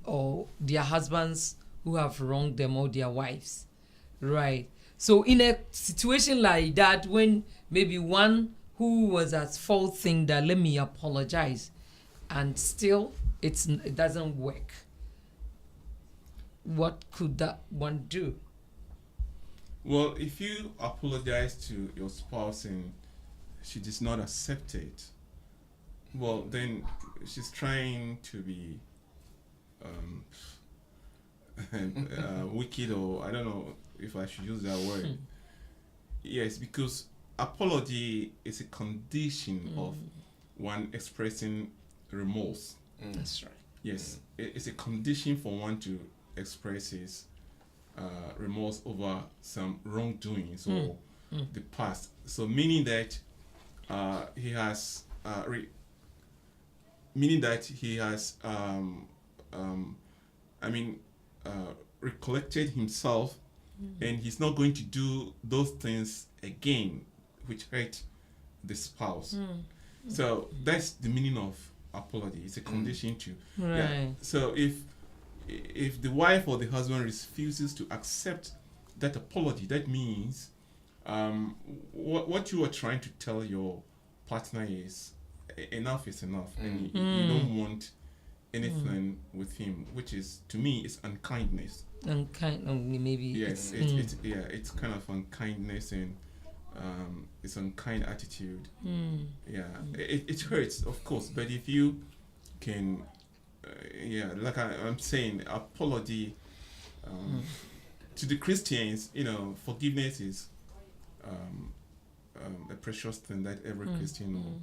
or their husbands who have wronged them, or their wives. Right. So in a situation like that, when maybe one who was at fault think that let me apologize, and still it doesn't work, what could that one do? Well, if you apologize to your spouse and she does not accept it, well, then she's trying to be wicked, or I don't know if I should use that word. Yes, because apology is a condition of one expressing remorse. That's right. Yes, it's a condition for one to express his remorse over some wrongdoings or the past. So meaning that he has recollected himself, and he's not going to do those things again which hurt the spouse. So that's the meaning of apology. It's a condition to Right. So if the wife or the husband refuses to accept that apology, that means what you are trying to tell your partner is enough is enough, and you don't want anything with him, which is, to me, is unkindness. Maybe. Yes, it's kind of unkindness, and it's unkind attitude. It hurts, of course, but if you can, like I'm saying, apology to the Christians, forgiveness is a precious thing that every Christian or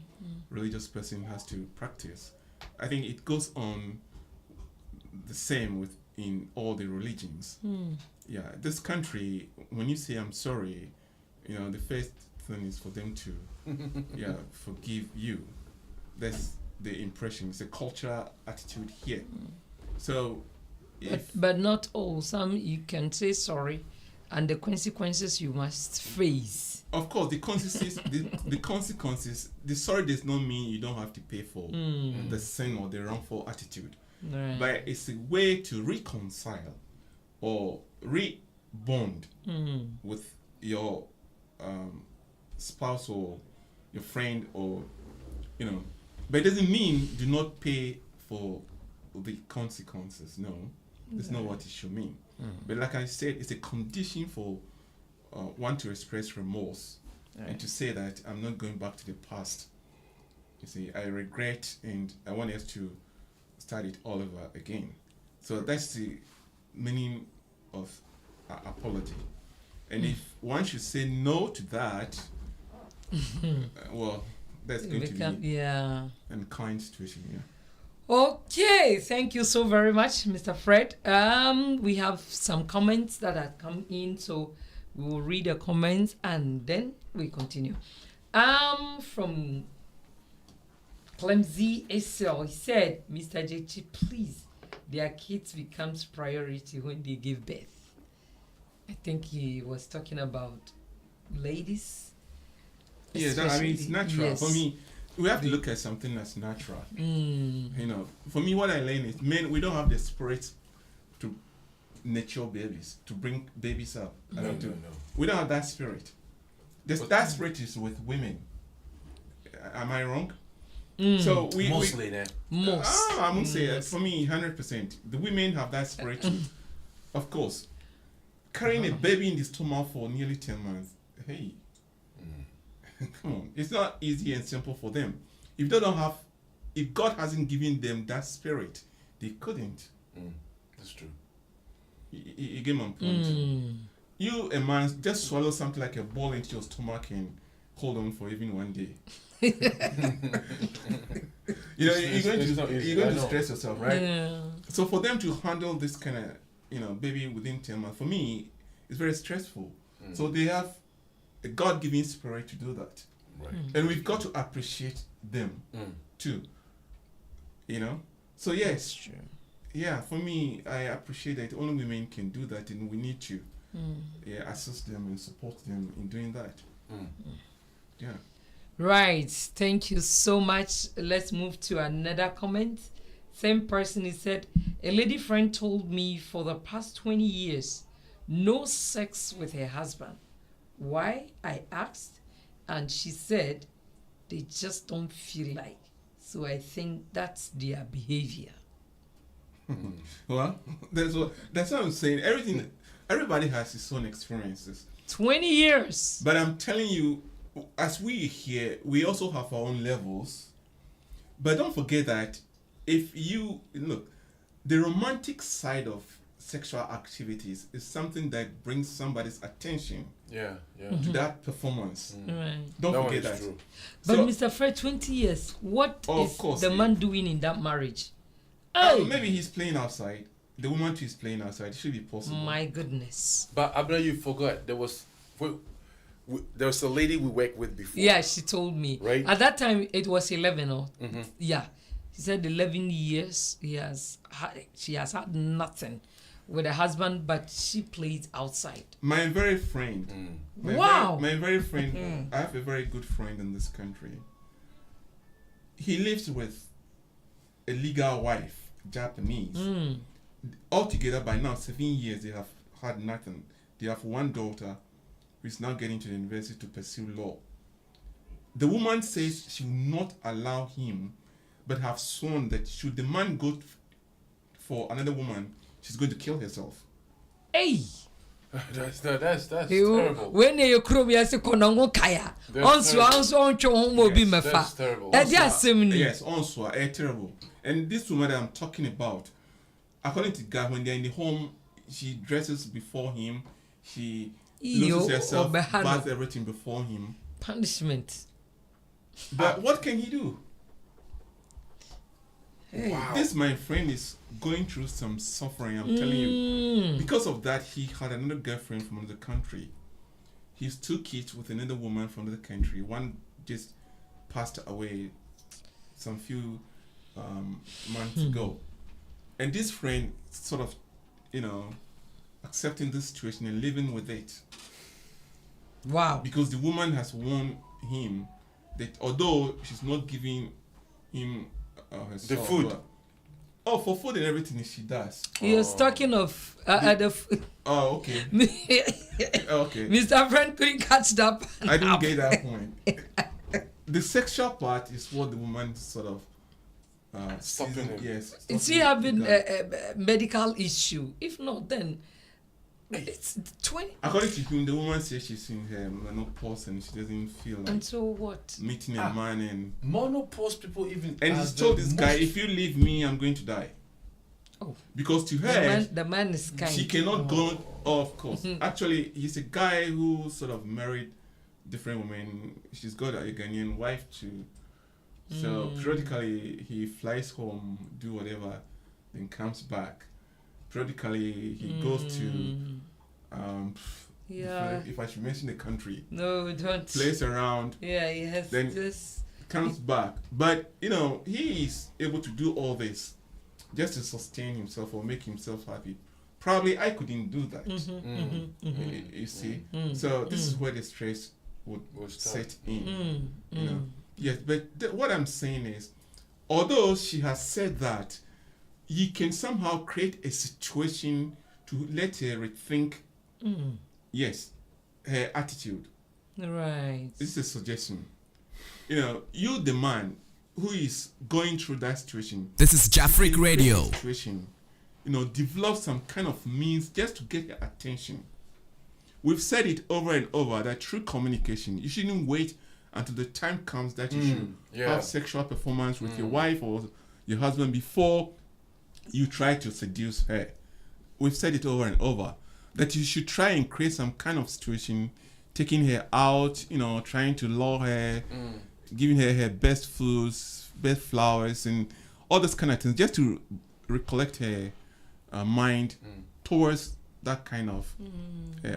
religious person has to practice. I think it goes on the same in all the religions. This country, when you say I'm sorry, the first thing is for them to forgive you. That's the impression. It's a cultural attitude here. So but not all. Some you can say sorry, and the consequences you must face. Of course, the consequences, the consequences, the sorry does not mean you don't have to pay for the sin or the wrongful attitude. Right. But it's a way to reconcile or rebond with your spouse or your friend, or but it doesn't mean do not pay for the consequences. No, that's not what it should mean. But like I said, it's a condition for one to express remorse and to say that I'm not going back to the past. You see, I regret and I want us to start it all over again. So that's the meaning of apology. And if one should say no to that, well, that's going to be an unkind situation. Okay, thank you so very much, Mr. Fred. We have some comments that have come in, so we will read the comments and then we continue. From Clemzy Esel, he said, Mr. JT, please, their kids becomes priority when they give birth. I think he was talking about ladies. Yes, it's natural. Yes. For me, we have to look at something that's natural. For me, what I learned is, men, we don't have the spirit to nurture babies, to bring babies up. No. We don't have that spirit. That spirit is with women. Am I wrong? So Mostly then. I won't say that. For me, 100%. The women have that spirit too. Of course. Carrying a baby in the stomach for nearly 10 months. Hey. Come on. It's not easy and simple for them. If God hasn't given them that spirit, they couldn't. That's true. You get my point. You, a man, just swallow something like a ball into your stomach and hold on for even one day. You're going to stress yourself, right? Yeah. So for them to handle this kind of, baby within 10 months, for me, it's very stressful. So they have a God-given spirit to do that. Right. And we've got to appreciate them too. So yes, True. yeah, for me, I appreciate that only women can do that, and we need to assist them and support them in doing that. Yeah. Right. Thank you so much. Let's move to another comment. Same person, he said, a lady friend told me for the past 20 years, no sex with her husband. Why? I asked, and she said, they just don't feel like. So I think that's their behavior. Well, that's what I'm saying. Everybody has his own experiences. 20 years. But I'm telling you, as we here, we also have our own levels. But don't forget that if you look, the romantic side of sexual activities is something that brings somebody's attention Yeah. to that performance. Right. Don't That one forget is that. true. But So- Mr. Fred, 20 years, what Oh, is of course, the yeah. man doing in that marriage? Maybe he's playing outside. The woman too is playing outside. It should be possible. My goodness. But Abner, you forgot there was a lady we worked with before. Yeah, she told me. Right. At that time, it was 11 or yeah. She said 11 years she has had nothing with her husband, but she plays outside. My very friend. Wow. My very friend. I have a very good friend in this country. He lives with a legal wife, Japanese. Altogether, by now, 7 years, they have had nothing. They have one daughter who is now getting to the university to pursue law. The woman says she will not allow him, but have sworn that should the man go for another woman, she's going to kill herself. Hey! That's terrible. When you cry, you say, "Konongo kaya." That's Mefa. terrible. That's similar. Yes, also terrible. And this woman that I'm talking about, according to God, when they're in the home, she dresses before him, she loses herself, baths everything before him. Punishment. But what can he do? Wow. This, my friend, is going through some suffering, I'm telling you. Because of that, he had another girlfriend from another country. His 2 kids with another woman from another country. One just passed away some few months ago. And this friend sort of, accepting this situation and living with it. Wow. Because the woman has warned him that although she's not giving him herself, The food. For food and everything she does. You're talking of Oh, okay. Okay. Mr. Friend couldn't catch that. I didn't get that point. The sexual part is what the woman sort of Stopping him. Yes. Is he having a medical issue? If not, then it's 20. According to him, the woman says she's in her menopause and she doesn't feel like And so what? meeting a man and Monopause people even. he's as told the this guy, most- if you leave me, I'm going to die. Oh. Because to her, The man is kind. she cannot go. Oh, of course. Actually, he's a guy who sort of married different women. She's got a Ghanaian wife too. So periodically he flies home, do whatever, then comes back. Periodically he goes to Yeah. if I should mention the country, No, don't. plays around, Yeah, he has Then- this. comes back. But he is able to do all this just to sustain himself or make himself happy. Probably I couldn't do that. You see? So this is where the stress would Will start. set in. Yes, but what I'm saying is, although she has said that, you can somehow create a situation to let her rethink, yes, her attitude. Right. This is a suggestion. You the man who is going through that situation. This is Jafric in Radio. that situation, develop some kind of means just to get her attention. We've said it over and over that through communication, you shouldn't wait until the time comes that you should have sexual performance with your wife or your husband before you try to seduce her. We've said it over and over that you should try and create some kind of situation, taking her out, trying to lure her, giving her best foods, best flowers, and all those kind of things, just to recollect her mind towards that kind of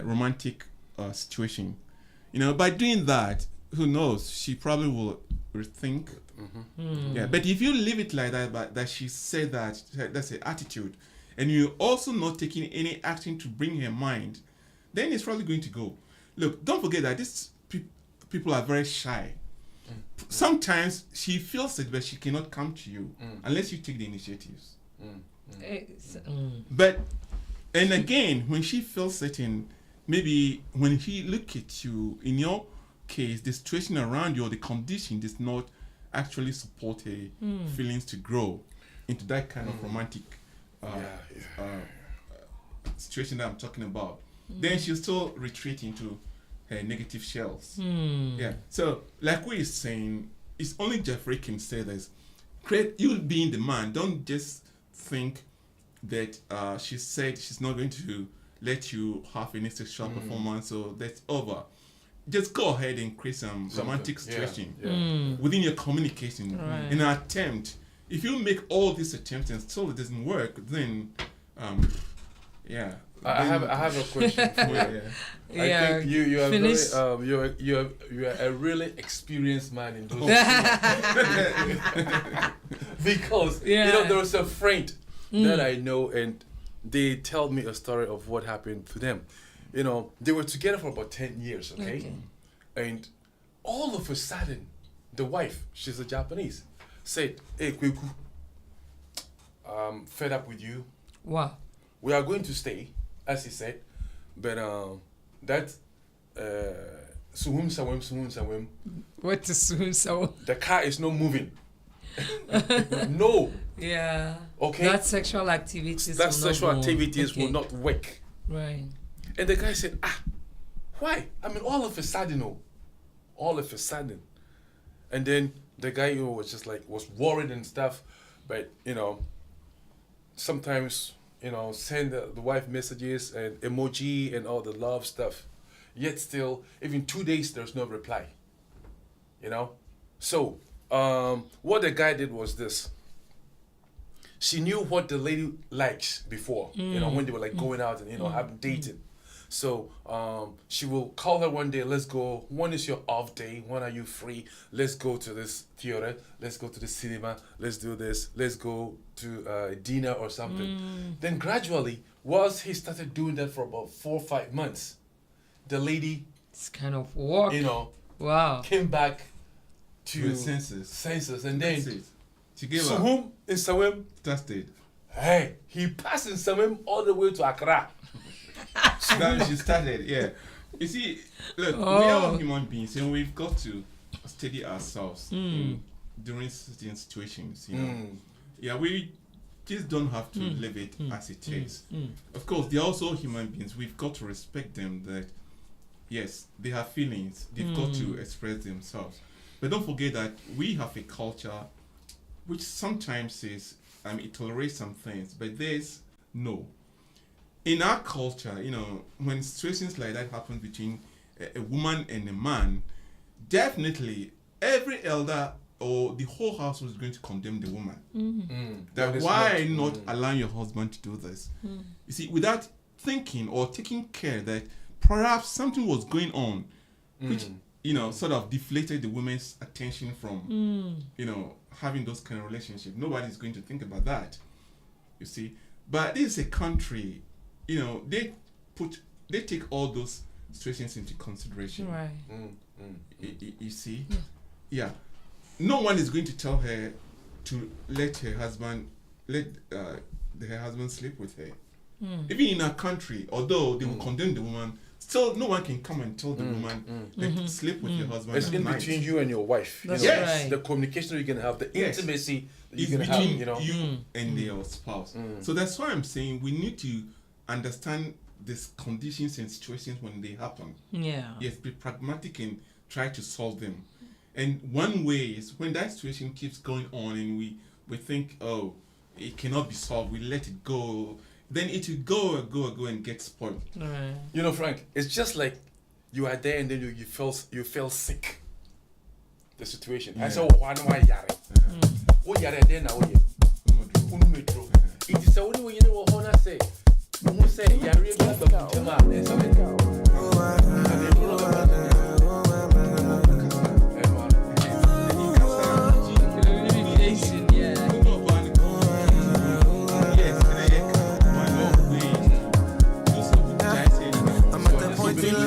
romantic situation. By doing that, who knows, she probably will rethink. Yeah, but if you leave it like that, but that she said that's her attitude, and you're also not taking any action to bring her mind, then it's probably going to go. Look, don't forget that these people are very shy. Sometimes she feels it, but she cannot come to you unless you take the initiatives. But, and again, when she feels certain, maybe when he look at you, in your case, the situation around you or the condition does not actually support her feelings to grow into that kind of romantic situation that I'm talking about, then she'll still retreat into her negative shells. Yeah. So, like we are saying, it's only Jeffrey can say this. You being the man, don't just think that she said she's not going to let you have any sexual performance, so that's over. Just go ahead and create some romantic situation within your communication. Right. In an attempt, if you make all these attempts and still it doesn't work, then I have a question for you. Yeah. I think you are Finish. very you are a really experienced man in those because you know there was a friend that I know, and they tell me a story of what happened to them. You know, they were together for about 10 years, okay? And all of a sudden, the wife, she's a Japanese, said, "Hey, Kweku, I'm fed up with you. Wow. We are going to stay," as he said, but that suhum, What is soon so? the car is not moving. No, Yeah. Okay. That sexual activities. that will sexual not go. activities will Okay. not work. Right. And the guy said, why? I mean, all of a sudden. And then the guy, was just like, was worried and stuff. But, sometimes, send the wife messages and emoji and all the love stuff. Yet still, even 2 days, there's no reply. So, what the guy did was this. She knew what the lady likes before, when they were like going out and, having dating. So she will call her one day, let's go. When is your off day? When are you free? Let's go to this theater. Let's go to the cinema. Let's do this. Let's go to dinner or something. Then gradually, once he started doing that for about 4 or 5 months, the lady, It's kind of work. Wow. came back to With senses. And That's then it. She gave up. Suhum in Sawem, Tested. hey, he passed in Sawem all the way to Accra. Then she started, yeah. You see, look, we are all human beings and we've got to steady ourselves during certain situations, Yeah, we just don't have to live it as it is. Of course, they're also human beings. We've got to respect them that, yes, they have feelings. They've got to express themselves. But don't forget that we have a culture which sometimes is, it tolerates some things, but there's no. In our culture, when situations like that happen between a woman and a man, definitely every elder or the whole house was going to condemn the woman. That why not allow your husband to do this? You see, without thinking or taking care that perhaps something was going on, which sort of deflated the woman's attention from having those kind of relationships. Nobody's going to think about that. You see, but this is a country. They take all those situations into consideration. Right. You see? Yeah. No one is going to tell her to let her husband sleep with her. Even in our country, although they will condemn the woman, still no one can come and tell the woman sleep with your husband. It's at in night. between you and your wife. That's Yes. right. The communication you can have, the intimacy that It's you can have, between you and your spouse. So that's why I'm saying we need to understand these conditions and situations when they happen. Yeah. Yes, be pragmatic and try to solve them. And one way is when that situation keeps going on and we think, oh, it cannot be solved, we let it go, then it will go and get spoiled. Right. Frank, it's just like you are there and then you feel sick. The situation. I said, why am I yare? What yare then now? It is only when you know what Hona say. Who say yare be a baptism and so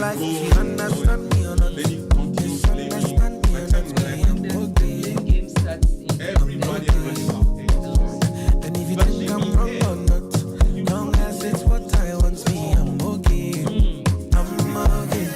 Like if you understand me or not, Then you continue blaming by the time The game starts in everybody else. and if you think I'm wrong or not, long as it's what I want, me, I'm okay. I'm okay.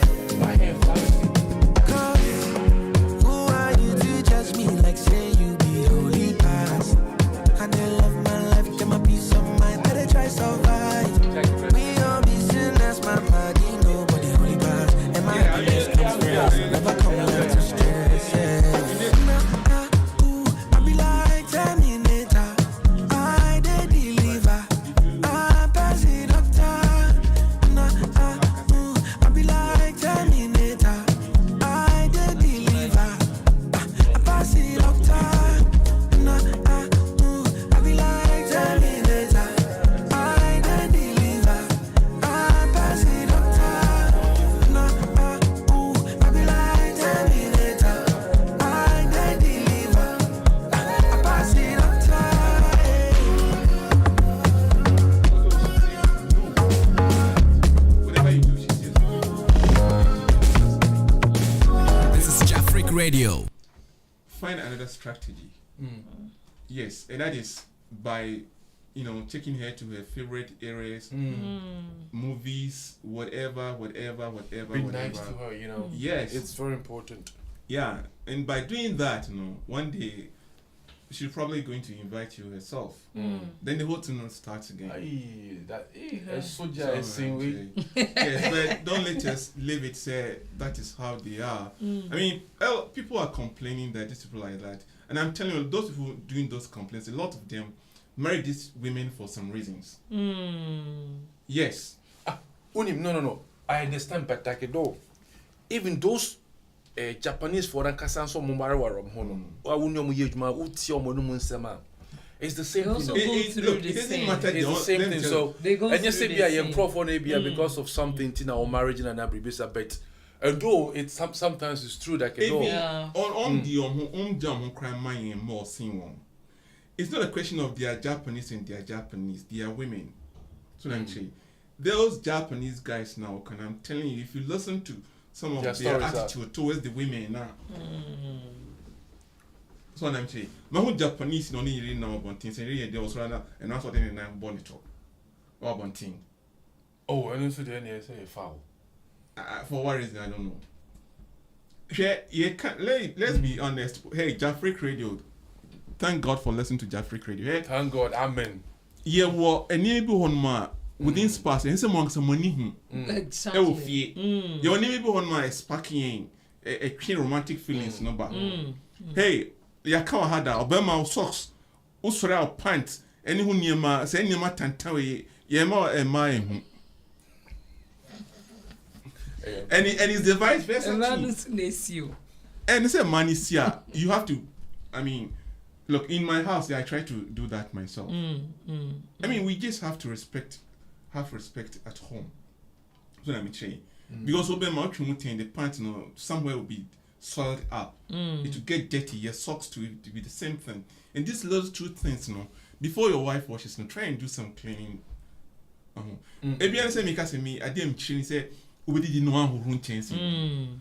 Radio. Find another strategy. Yes, and that is by, taking her to her favorite areas, movies, whatever. Be nice to her, Yes. It's very important. Yeah, and by doing that, one day she's probably going to invite you herself. Then the whole thing starts again. Yes, but don't let us leave it say that is how they are. I mean, people are complaining that these people are like that, and I'm telling you, those people doing those complaints, a lot of them marry these women for some reasons. Yes. No. I understand, but like though, even those Japanese foreign kasan so mumara warom hono. It's the same also thing. go through It the doesn't same. matter. It's the same thing. So, They go and you through say, the yeah, same. you're pro for because of something, or marriage and abribisa, but although it's sometimes it's true that Even Yeah. on the crime money and more seeing one. It's not a question of they are Japanese and they are Japanese. They are women. So I'm saying, those Japanese guys now, I'm telling you, if you listen to some of their attitude towards the women now. So I'm saying, my whole Japanese no need really know about things. And really, they also rather and that's what they now born it up. Or about thing. Oh, and also then they say foul. For what reason I don't know. Yeah, let's be honest. Hey, Jafric Radio. Thank God for listening to Jafric Radio. Hey, Thank God, amen. yeah, well, a neighbor on my within sparse and some money. Exactly. Your neighbor on my sparking a clean romantic feelings number. Hey, ya kawa hada obema socks usura pants any who near ma say near ma tantawe yema e my and it's the vice versa too. And it's a money here. You have to, I mean, look, in my house, I try to do that myself. I mean, we just have to have respect at home. That's what I'm saying. Because the pants, somewhere will be soiled up. It will get dirty. Your socks to be the same thing. And these little two things, before your wife washes, try and do some cleaning. Maybe I say, me, I didn't say, we didn't know who run change. And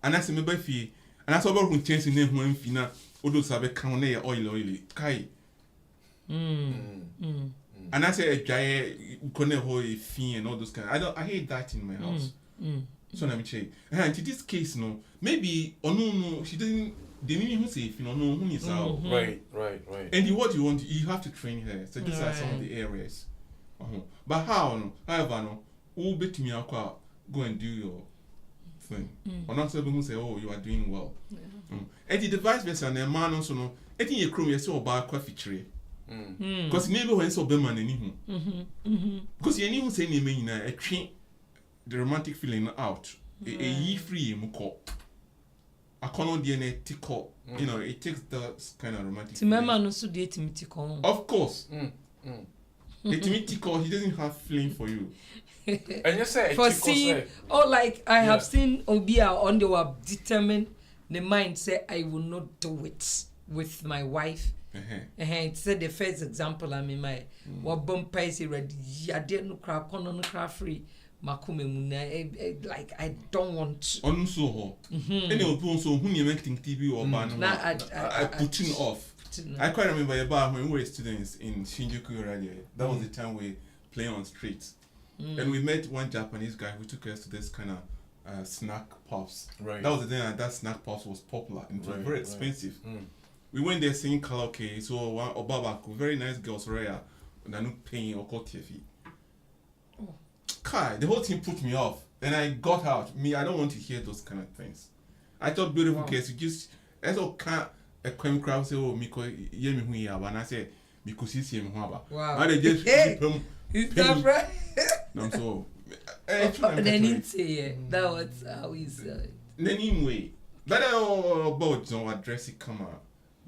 I say, maybe if you, and I saw about who change in the name of Fina, Odo Sabe Kaone oil, Kai. And I say, a giant, Kone Hoi, Fee, and all those kind. I hate that in my house. So let me say, and in this case, maybe, or no, she didn't, they didn't even say, if you don't know who is out. Right. And what you want, you have to train her. So these are some of the areas. But how, however, who bet me out, go and do your thing. Or not someone who say, oh, you are doing well. And the vice versa, and a man also know, I think you crew yourself about coffee tree. Because never when so beman anything. Because you need to say, name a train the romantic feeling out. A ye free muko. A corner DNA tickle. It takes that kind of romantic feeling. Of course. Tickle, he doesn't have feeling for you. And you say, For seeing, like I have seen Obia on the were determined the mind say I will not do it with my wife. It said the first example I mean my what bumper is ready. I didn't crack on the craft free. Like I don't want. On so anyway, so who you make TV or ban I putting off. I quite remember about when we were students in Shinjuku Radio. That was the time we play on streets. And we met one Japanese guy who took us to this kind of snack pops. Right. That was the thing that snack pops was popular and it was very expensive. We went there singing karaoke. So one Obabako, very nice girls, rare, and I don't paying or call TV. Kai, the whole thing put me off. And I got out. I don't want to hear those kind of things. I thought beautiful case. You just as a can't a crime crowd say, oh, Miko, yemi hu ya, and I say, because he's him haba. Wow. And they just Is that right? no, so. Then it's that was how he said. Anyway, but about address it, come out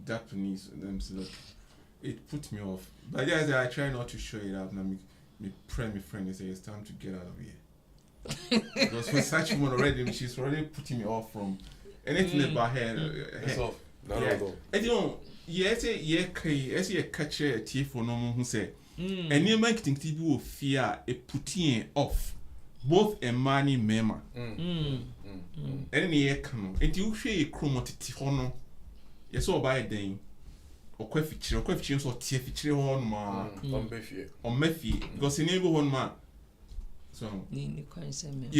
Japanese them so it put me off. But yeah, I try not to show it up. Now me pray my friend and say it's time to get out of here. Because for such woman already, she's already putting me off from anything about her. It's off. Not Yeah. at all. And you know, yes, a catcher a tea for no one who say, and you might think people will fear a putting off. both a money mema. Any year come, and you share a chromati hono. Yes, all by a day. Or coefficients or tear on ma or Mephi, because in neighborhood ma. So, ye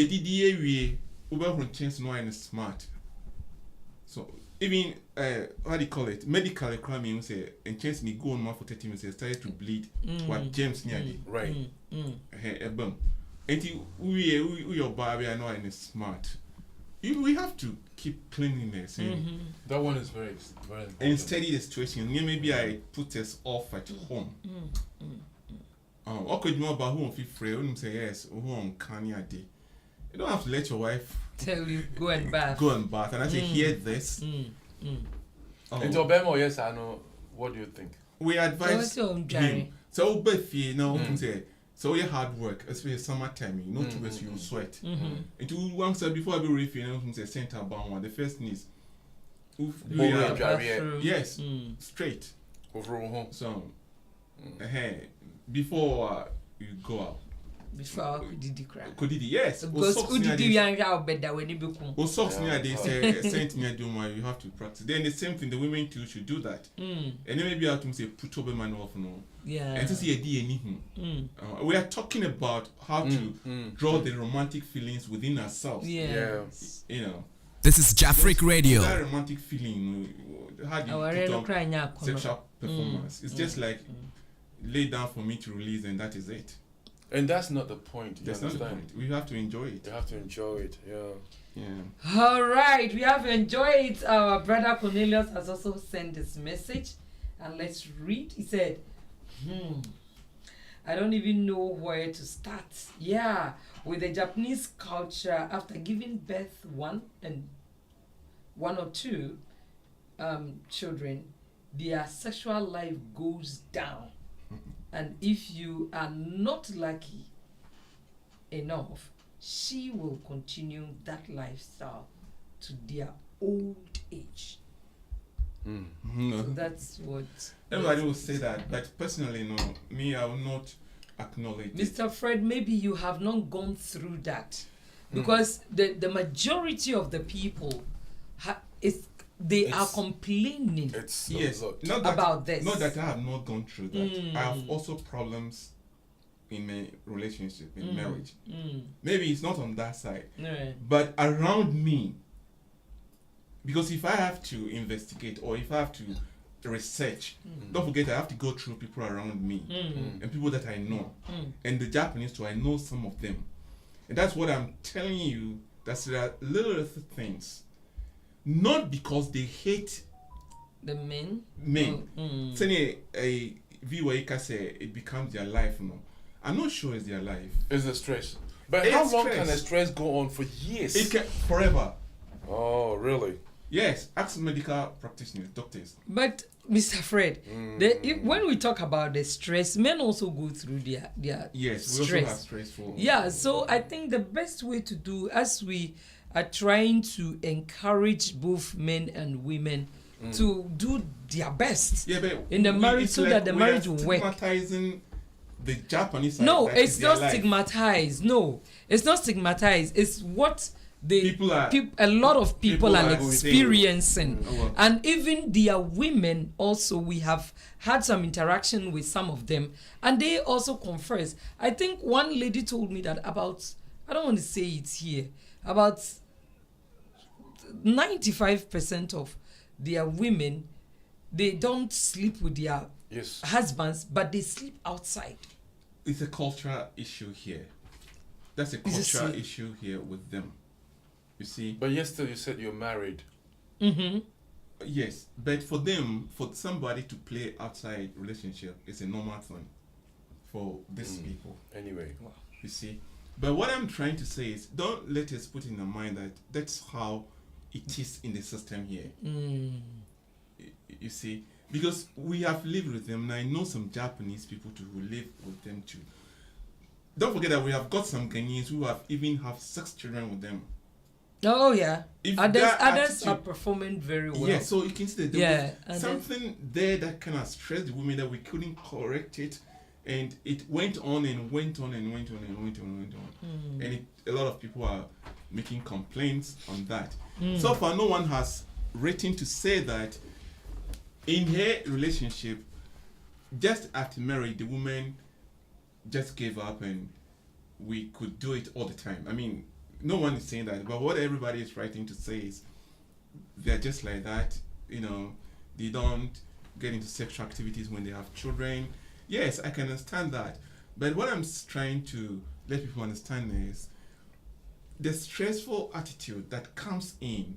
did we over chance no and smart. So, even what do you call it? Medical crime say, and chance me go on more for 30 minutes, started to bleed. What James nearly Right. A bum. And we your Barbie are not and smart. We have to keep cleanliness. That one is very important. And study the situation. Maybe I put us off at home. What could you know about who feel free? When you say yes, who on Kanye day. You don't have to let your wife Tell you go and bath. go and bath. And I say, hear this. Into Obama, yes, I know. What do you think? We advise Go to Jerry. him. So, but you know, say, so your hard work, especially summertime, you know, to rest you sweat. And you once before I be refilling, say center bound. The first is, yes, straight. So, before you go out. Before did the crack. Could it? Yes. Because who did you young out better when you become? Well, socks near they say sent me do my you have to practice. Then the same thing the women too should do that. And then maybe I have to say put over man off no. Yeah. And to see a D anything. We are talking about how to draw the romantic feelings within ourselves. Yeah. You know. This is Jafric Radio. That romantic feeling, how do you put on sexual performance? It's just like lay down for me to release and that is it. And that's not the point. That's not the point. We have to enjoy it. You have to enjoy it. Yeah. All right, we have enjoyed it. Our brother Cornelius has also sent this message, and let's read. He said, I don't even know where to start. Yeah, with the Japanese culture, after giving birth one or two children, their sexual life goes down. And if you are not lucky enough, she will continue that lifestyle to their old age. So that's what everybody will say that, but personally, no, me, I will not acknowledge Mr. it. Fred, maybe you have not gone through that, because the majority of the people are complaining Yes, not that, about this. Not that I have not gone through that. I have also problems in my relationship, in marriage. Maybe it's not on that side, but around me. Because if I have to investigate or if I have to research, don't forget I have to go through people around me and people that I know. And the Japanese too, I know some of them. And that's what I'm telling you, that there are little things. Not because they hate the men. Say a viewer can say it becomes their life. No, I'm not sure it's their life. It's the stress. But It's how long stress. can the stress go on for years? It can forever. Oh, really? Yes, ask medical practitioners, doctors. But Mr. Fred, when we talk about the stress, men also go through their Yes, we stress. also have stressful. Yeah, so I think the best way to do, as we are trying to encourage both men and women to do their best in the marriage, so that the marriage will work. Stigmatizing the Japanese side. No, like it's their not life. stigmatized. No, it's not stigmatized. It's what People are- a lot of people are are saying. experiencing. And even their women also, we have had some interaction with some of them, and they also confess. I think one lady told me that about, I don't want to say it here, about 95% of their women, they don't sleep with their husbands, but they sleep outside. It's a cultural issue here. That's a cultural issue here with them. You see? But yesterday you said you're married. Yes, but for them, for somebody to play outside relationship is a normal thing for these people. Anyway. You see? But what I'm trying to say is, don't let us put in our mind that that's how it is in the system here. You see? Because we have lived with them, and I know some Japanese people too who live with them too. Don't forget that we have got some Ghanaians who have even have 6 children with them. Oh yeah, If others that are attitude- performing very well. Yeah, so you can see that there Yeah, was something there that kind of stressed the women that we couldn't correct it, And it went on and went on and went on and went on and went on. And a lot of people are making complaints on that. So far, no one has written to say that in her relationship, just after marriage, the woman just gave up and we could do it all the time. I mean, no one is saying that, but what everybody is writing to say is they're just like that, you know, they don't get into sexual activities when they have children. Yes, I can understand that. But what I'm trying to let people understand is the stressful attitude that comes in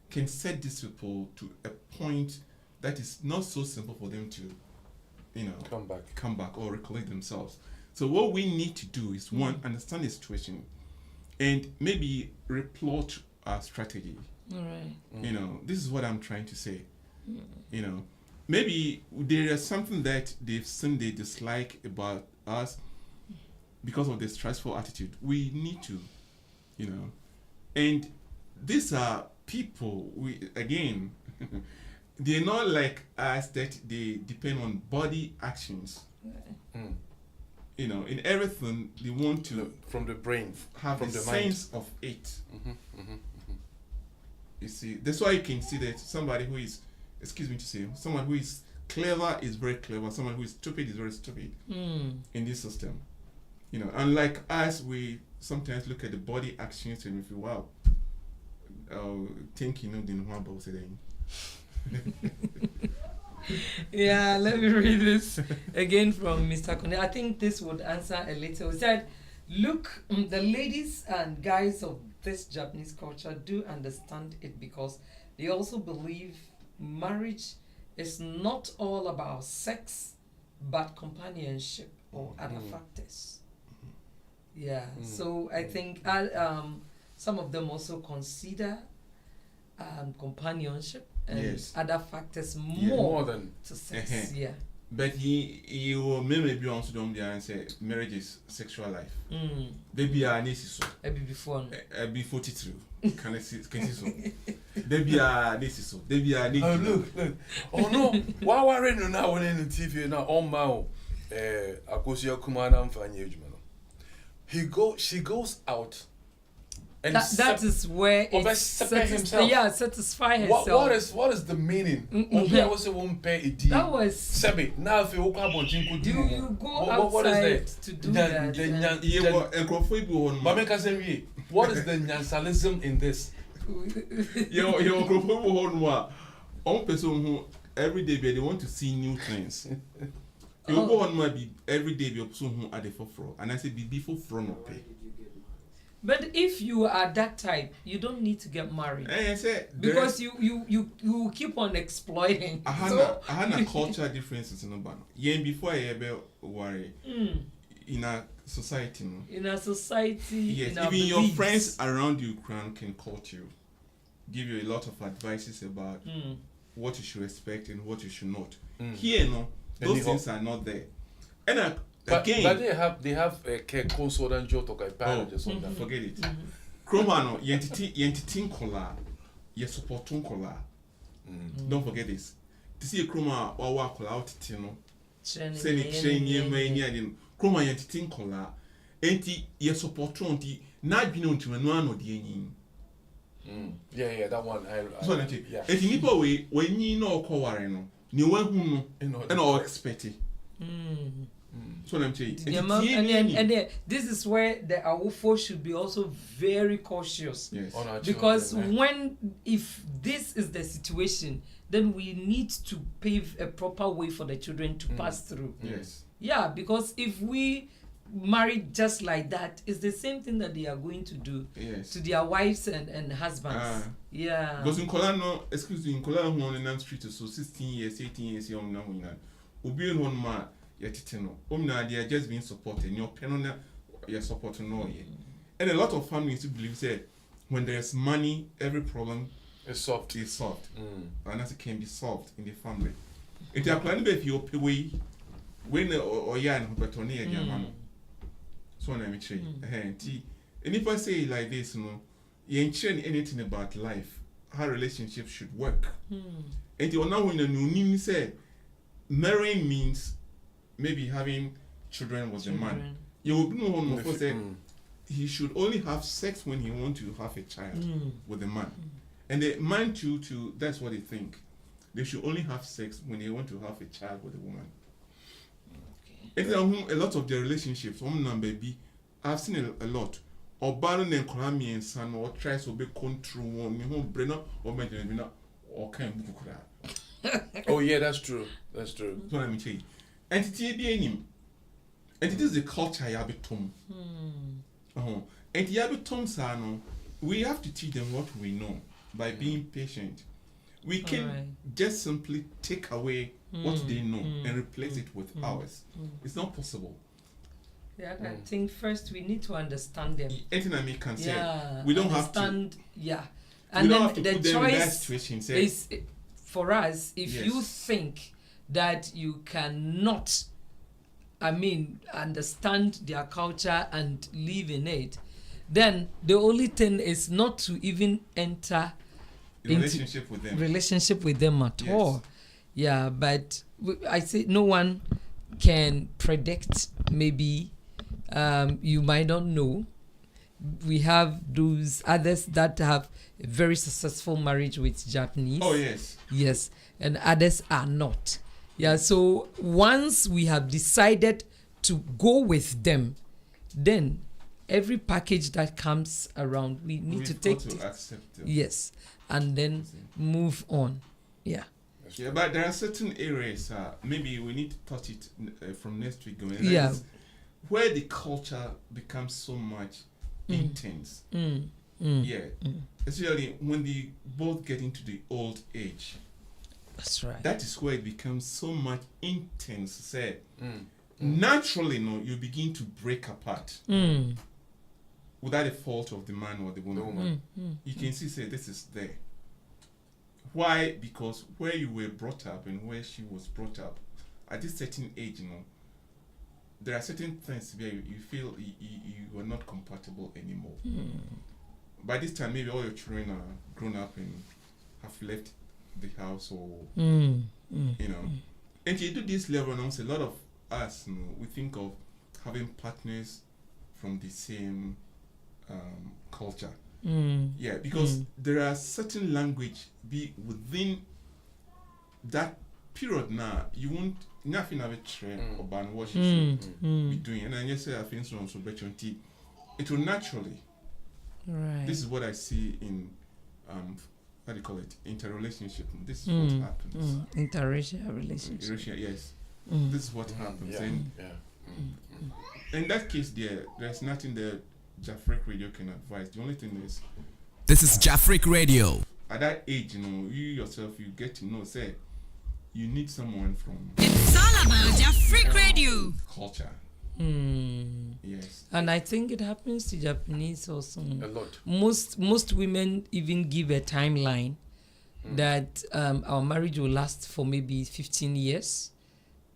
can set these people to a point that is not so simple for them to, you know, come back or recollect themselves. So what we need to do is, one, understand the situation and maybe replot our strategy. All right. You know, this is what I'm trying to say. You know, maybe there is something that they've seen they dislike about us because of the stressful attitude. We need to, you know, and these are people, we again, they're not like us that they depend on body actions. You know, in everything they want to from the brain, have from the the mind. sense of it. You see, that's why you can see that somebody who is, excuse me to say, someone who is clever is very clever, someone who is stupid is very stupid in this system. You know, unlike us, we sometimes look at the body actions and we feel, wow, think you know the about saying. Yeah, let me read this again from Mr. Kone. I think this would answer a little. He said, look, the ladies and guys of this Japanese culture do understand it because they also believe marriage is not all about sex, but companionship or other factors. Yeah, so I think some of them also consider companionship and other factors more than to sex. Yeah. But you will maybe also don't be and say marriage is sexual life. Baby, I need so. Before. Be 42. Can I see? Can you see so? Baby, I need so. Baby, I need. Oh look. Oh no. Why are you now on the TV now? On my Akosia Kumana Mfanye Jumano. She goes out. And that is where it satisfy herself. What is the meaning? That was now if you go outside to do that. What is the nyansalism in this? Every day they want to see new things. You go on my every day be who at the forefront, and I say be before front of pay. But if you are that type, you don't need to get married. Because you keep on exploiting. I had a cultural differences in Obama. Yeah, before I ever worry in a society. In a society, yes, in even beliefs. your friends around you can coach you, give you a lot of advices about what you should expect and what you should not. Here, no, those things are not there. And But again, they have a consultant job or a parent or something. Forget it. Chromano, yentity kola, ye support kola. Don't forget this. To see a chroma or walk out tino. Saying ye may near him. Chroma yentity kola. Enti ye support tronti. Not be known to a one or the Yeah, that one. So that it. If you nip away when you know Kowareno, you won't and all expect it. So I'm saying, and this is where the Awufo should be also very cautious. Yes. Because if this is the situation, then we need to pave a proper way for the children to pass through. Yes. Yeah, because if we marry just like that, it's the same thing that they are going to do to their wives and husbands. Yeah. Because in Colano, excuse me, in Colano, on the street, so 16 years, 18 years young now, Ubi and one man. They are just being supported. Your penona, you're supporting no ye. And a lot of families believe that when there's money, every problem is solved. And as it can be solved in the family. If you are planning if you pay way, when or yan betoni and yaman. So I'm saying, and if I say it like this, you ain't sharing anything about life, how relationships should work. And you are now when a new name said marrying means maybe having children was the man. You will know one of say he should only have sex when he want to have a child with the man. And the man too, that's what they think. They should only have sex when they want to have a child with a woman. Okay. And a lot of their relationships, baby, I've seen a lot. Or baron and Krami and son, or tries to be control one, Brenner, or Major, or kind of. Oh, yeah, that's true. That's true. That's what I'm saying. And it is the culture you have it tom. And you have it tom, Sano. We have to teach them what we know by being patient. We can just simply take away what they know and replace it with ours. It's not possible. Yeah, I think first we need to understand them. Anything I can say, we don't have to. Yeah, And then have to the put them in that choice situation. is for us. If you think that you cannot, understand their culture and live in it, then the only thing is not to even enter relationship with them at all. Yeah, but I say no one can predict. Maybe you might not know. We have those others that have a very successful marriage with Japanese. Oh yes. Yes, and others are not. Yeah, so once we have decided to go with them, then every package that comes around, we need to take to accept them. Yes, and then move on. Yeah. Yeah, but there are certain areas, maybe we need to touch it from next week going. Yeah. Where the culture becomes so much intense. Yeah. Especially when they both get into the old age. That's right. That is where it becomes so much intense. Say, naturally, you begin to break apart. Without the fault of the man or the woman. You can see, say, this is there. Why? Because where you were brought up and where she was brought up, at this certain age, there are certain things where you feel you are not compatible anymore. By this time, maybe all your children are grown up and have left the house, or And you do this level, and a lot of us, we think of having partners from the same culture. Yeah, because there are certain language be within that period now. You won't nothing have a trend about what you should be doing. And I just say I think so it will naturally. Right. This is what I see in how do you call it? Interrelationship. This is what happens. Interracial relationship. Yes. This is what happens. And in that case there's nothing that Jafric Radio can advise. The only thing is, this is Jafric Radio. At that age, you yourself, you get to know, say, you need someone from. It's all about Jafric Radio. Culture. Yes. And I think it happens to Japanese also. A lot. Most women even give a timeline that our marriage will last for maybe 15 years,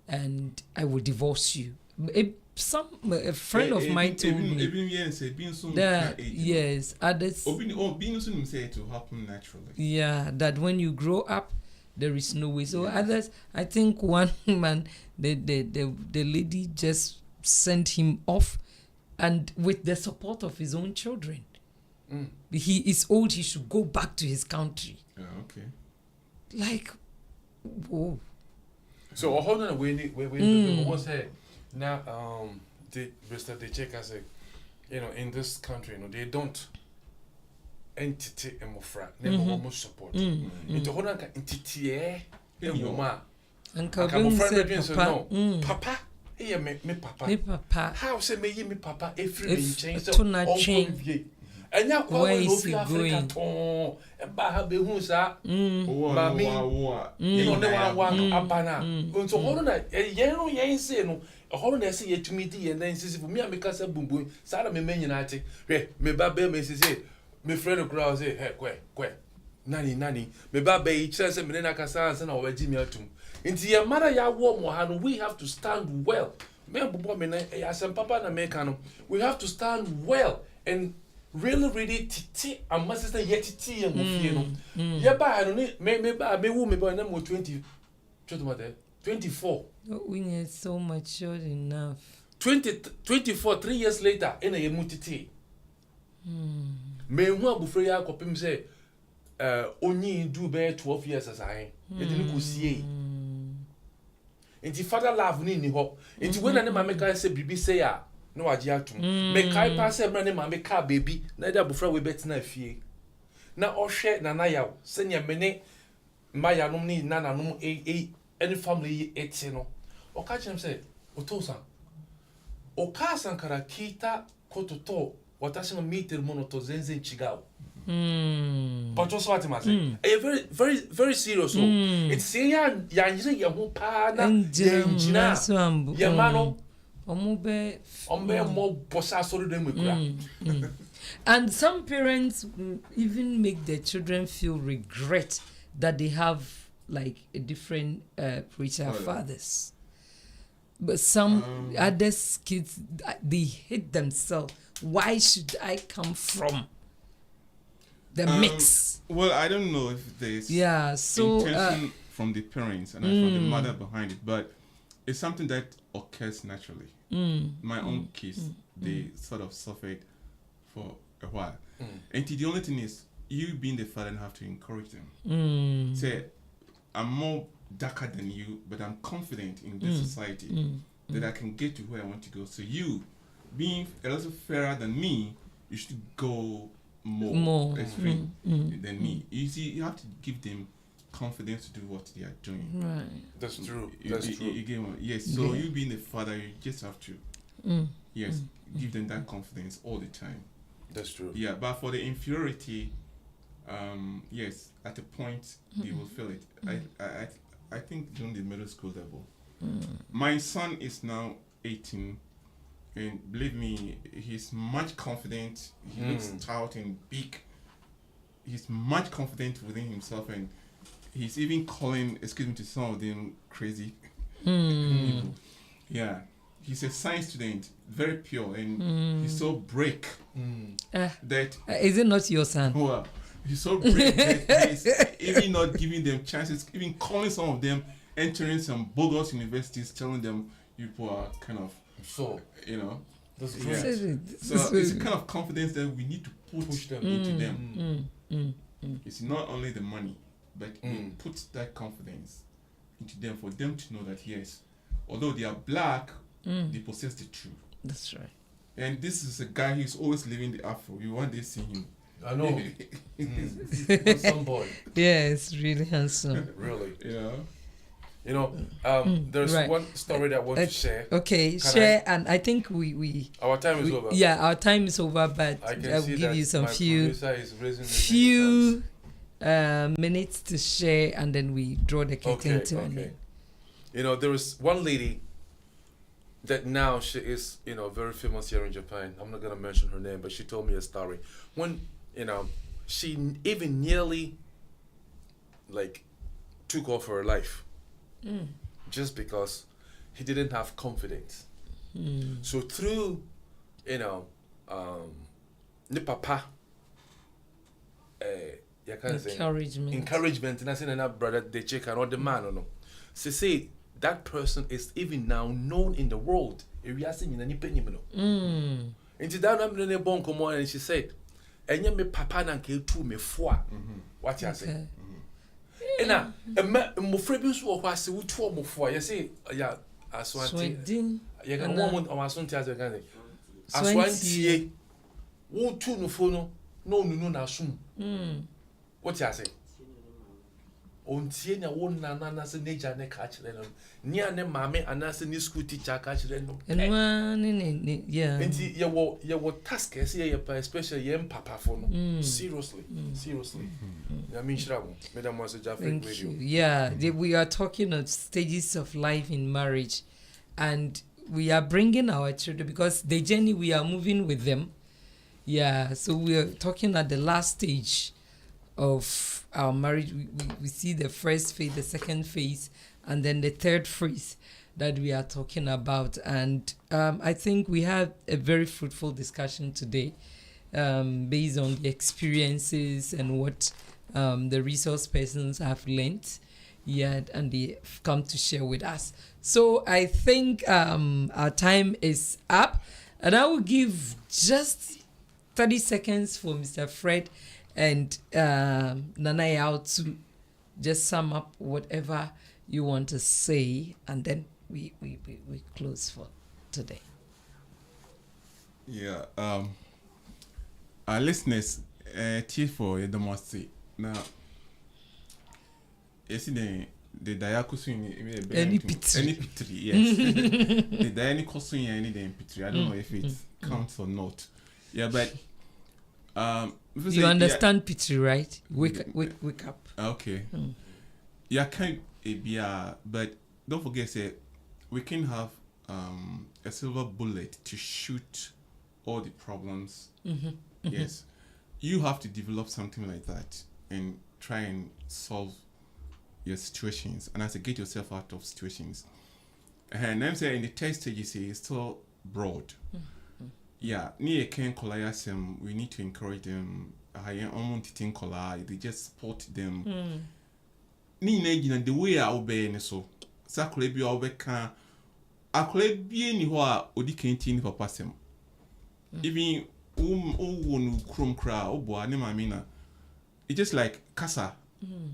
and I will divorce you. A friend of mine told me that yes, others say it will happen naturally. Yeah, that when you grow up, there is no way. So others, I think one man, the lady just sent him off, and with the support of his own children. He is old. He should go back to his country. Okay. Like, whoa. So hold on, we what's that? Now, they check us, in this country, they don't entity emofra, never almost support. Into hold on, entity emoma. And Calvin said, "No, Papa, me Papa, me Papa. How say me Papa? If you change, to not change." And now, where is he going? And Baha Behusa, Mammy, abana. So hold on, ain't saying. A whole day say to me, and then says, for me, I make us a boom boom. Sada me menionati. Me babe me say, me friend of crowd say, hey, que, nanny. Me babe each says, and then I can say, and I'll Jimmy Atum. Into your mother, ya warm one, we have to stand well. Me and as a papa and Americano, we have to stand well and really titi and my sister yet titi and yeah, but I don't need me woman by number 20. 24. We need so mature enough. 24 3 years later ena ye mutiti me hu abufre ya kopim say onyi do be 12 years as I edini ko sie enti father love ni ho enti when na mama ka say bibi say ya no waje atum me kai pa say mra ne mama ka baby na da abufre we betina afie na ohwe na na yaw senya mene maya nom ni nana nom any family eti no o ka chem say otosa o ka sankara kita kototo watashi no meter mono to zenzen chigao but also what I say very very very serious so it's say ya nyire ya ho pa na njina ya mano ombe mo bossa sori dem kura. And some parents even make their children feel regret that they have like a different preacher fathers. But some others kids, they hate themselves. Why should I come from the mix? Well, I don't know if there's intention from the parents and from the mother behind it, but it's something that occurs naturally. My own kids, they sort of suffered for a while. And the only thing is, you being the father have to encourage them. Say, I'm more darker than you, but I'm confident in this society that I can get to where I want to go. So you, being a little fairer than me, you should go more free than me. You see, you have to give them confidence to do what they are doing. Right. That's true. Yes. So you being the father, you just have to, give them that confidence all the time. That's true. Yeah, but for the inferiority, yes, at a point they will feel it. I think during the middle school level. My son is now 18, and believe me, he's much confident. He looks stout and big. He's much confident within himself, and he's even calling, excuse me, to some of them crazy people. Yeah. He's a science student, very pure, and he's so brave that... is it not your son? Well, he's so brave that he's even not giving them chances, even calling some of them, entering some bogus universities, telling them people are kind of... So, that's so it's a kind of confidence that we need to push them into them. It's not only the money, but it puts that confidence into them for them to know that, yes, although they are black, they possess the truth. That's right. And this is a guy who's always living the Afro. You one day see him. I know. Handsome boy. Yeah, it's really handsome. Really. Yeah. There's one story that I want to share. Okay, share, and I think we our time is over. Yeah, our time is over, but I will give you some few minutes to share, and then we draw the curtain to an end. There was one lady that now she is, very famous here in Japan. I'm not gonna mention her name, but she told me a story when, she even nearly took off her life just because he didn't have confidence. So through, the papa, encouragement, and I said, "And brother, they check out the man, or no." So say that person is even now known in the world. Into that I'm in bon come on, and she said, "And you me papa na ke tu me foa." What you say? And a mofrebi so wa se wutu mo foa. You say, yeah, aswanti. You can woman on aswanti as a gan. Aswanti wutu no fono no na sum. What you say? Ontie na won na se neja ne ka kire no ni ane mame anase ni school teacher ka kire no yeah. Enti ye wo task ese ye especially ye papa for no seriously I mean shrawo madam was Jafric Radio. Yeah, we are talking of stages of life in marriage, and we are bringing our children because the journey we are moving with them. Yeah, so we are talking at the last stage of our marriage. We see the first phase, the second phase, and then the third phase that we are talking about. And I think we had a very fruitful discussion today based on the experiences and what the resource persons have learned. Yeah, and they've come to share with us. So I think our time is up, and I will give just 30 seconds for Mr. Fred and Nana Yao to just sum up whatever you want to say, and then we close for today. Yeah. Our listeners, for the most now. You see the diacosu Any pitri, yes. The diacosu any pitri. I don't know if it counts or not. Yeah, but you understand pitri, right? Wake up. Okay. Yeah, can be but don't forget, say we can have a silver bullet to shoot all the problems. Yes, you have to develop something like that and try and solve your situations, and as to get yourself out of situations. And I'm saying in the test stage, you see, it's still broad. Yeah, near can collide we need to encourage them. They just support them. The way I obey so Sacre be over can I could be anywhere or the canteen for passing. Even chrome crowd, boy, Nemamina. It's just like Casa.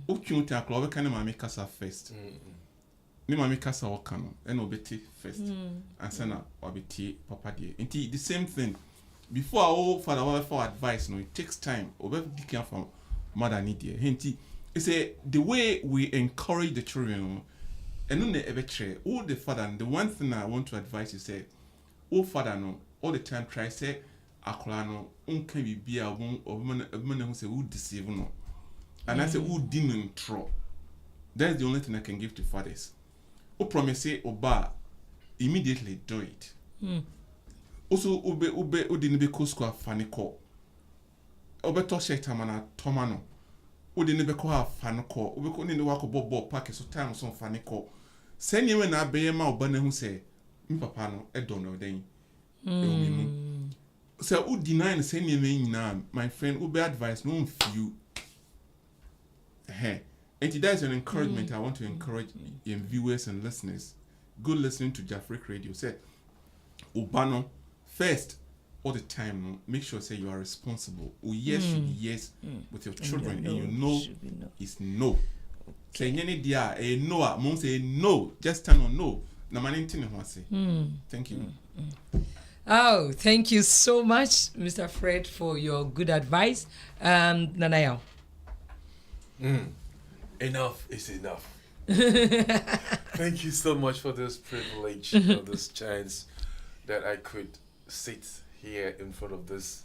Ukunta Clover can make Casa first. Nemami Casa or Cano, and obeti first. And Sana obeti Papa dear. Indeed, the same thing. Before all father for advice, no, it takes time. Over the from mother need dear. Hinty, it's the way we encourage the children. And on the ever all the father, and the one thing I want to advise is say, all father no, all the time try say, Akolano, can be a woman who say, who deceive no. And I say, who didn't throw. That's the only thing I can give to fathers. Who promise say, Oba, immediately do it. Also, ube didn't be Cosco funny call. Obeto Shetamana Tomano. Udi ne beko ha fanko ubeko ni wako bobo pack so time so faniko send you na be ma obana hu say mi papa no e don no den so u deny send you nyina my friend ube advice no few and that is an encouragement. I want to encourage viewers and listeners. Good listening to Jafric Radio. Say Ubano first all the time, make sure say you are responsible. Yes should be yes with your children, and you know it's no. Say any dia a no, mom say no, just stand on no. Na manintin say. Thank you. Oh, thank you so much, Mr. Fred, for your good advice. Nanayao. Enough is enough. Thank you so much for this privilege, for this chance that I could sit here in front of this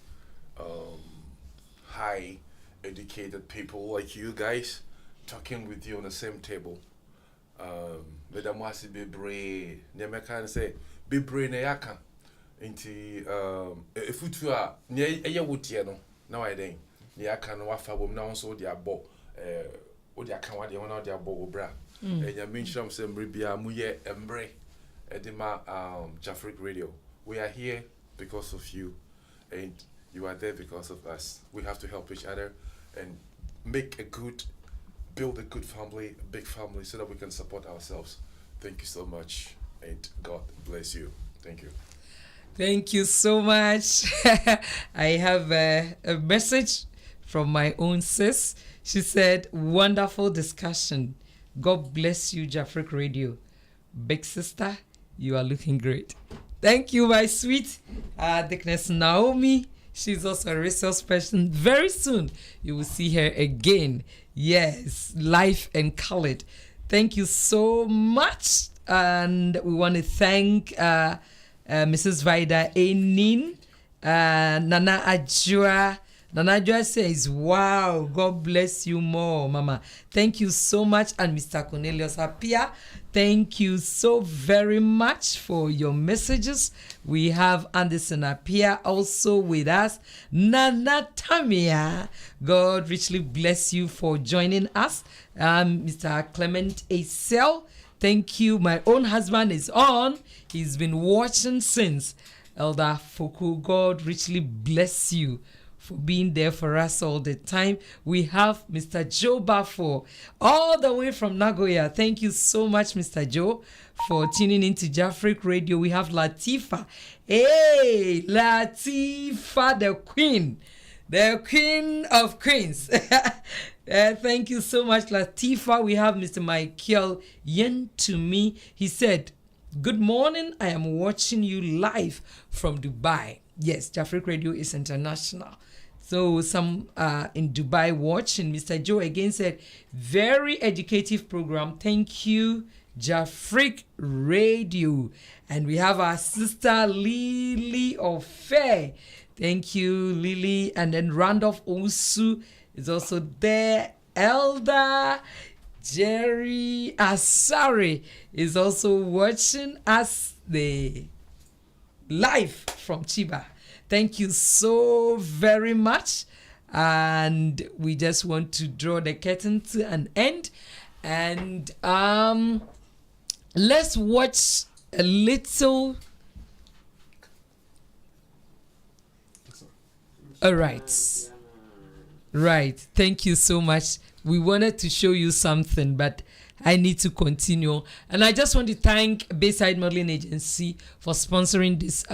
high educated people like you guys, talking with you on the same table. Madam Wasi Bibre, Nemekan say, Bibre Nayaka, into if you are near a woodiano, now I think, Niakan Wafa will now so their bo, Odia Kawadi, one of their bo bra. And you mentioned some Ribia Muye Embre, Edima Jafric Radio. We are here because of you, and you are there because of us. We have to help each other and build a good family, a big family, so that we can support ourselves. Thank you so much, and God bless you. Thank you. Thank you so much. I have a message from my own sis. She said, wonderful discussion. God bless you, Jafric Radio. Big sister, you are looking great. Thank you, my sweet Dickness Naomi. She's also a resource person. Very soon, you will see her again. Yes, live and colored. Thank you so much. And we want to thank Mrs. Vida Enin, Nana Ajua. Nana Ajua says, wow, God bless you more, Mama. Thank you so much. And Mr. Cornelius Apia, thank you so very much for your messages. We have Anderson Apia also with us. Nana Tamia, God richly bless you for joining us. Mr. Clement Acel, thank you. My own husband is on. He's been watching since. Elder Foku, God richly bless you for being there for us all the time. We have Mr. Joe Bafo all the way from Nagoya. Thank you so much, Mr. Joe, for tuning into Jafric Radio. We have Latifa. Hey, Latifa, the queen of queens. Thank you so much, Latifa. We have Mr. Michael Yen to me. He said, good morning. I am watching you live from Dubai. Yes, Jafric Radio is international. So some in Dubai watching. Mr. Joe again said, very educative program. Thank you, Jafric Radio. And we have our sister Lily Ofe. Thank you, Lily. And then Randolph Osu is also there. Elder Jerry Asari is also watching us live from Chiba. Thank you so very much. And we just want to draw the curtain to an end. And let's watch a little. All right. Right. Thank you so much. We wanted to show you something, but I need to continue. And I just want to thank Bayside Modeling Agency for sponsoring this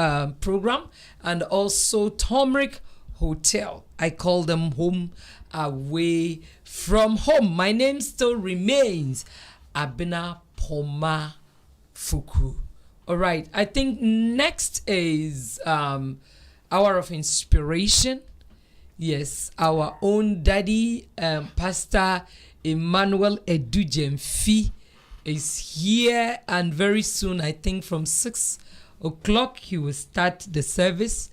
program, and also Tomric Hotel. I call them home away from home. My name still remains Abena Poma Fuku. All right. I think next is Hour of Inspiration. Yes, our own daddy, Pastor Emmanuel Edujemfi is here, and very soon, I think from 6 o'clock, he will start the service.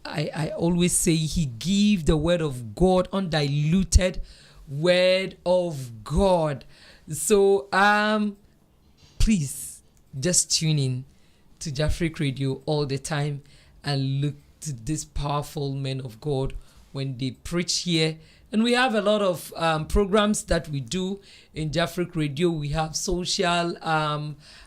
I always say he give the word of God, undiluted word of God. So please just tune in to Jafric Radio all the time and look to this powerful men of God when they preach here. And we have a lot of programs that we do in Jafric Radio. We have social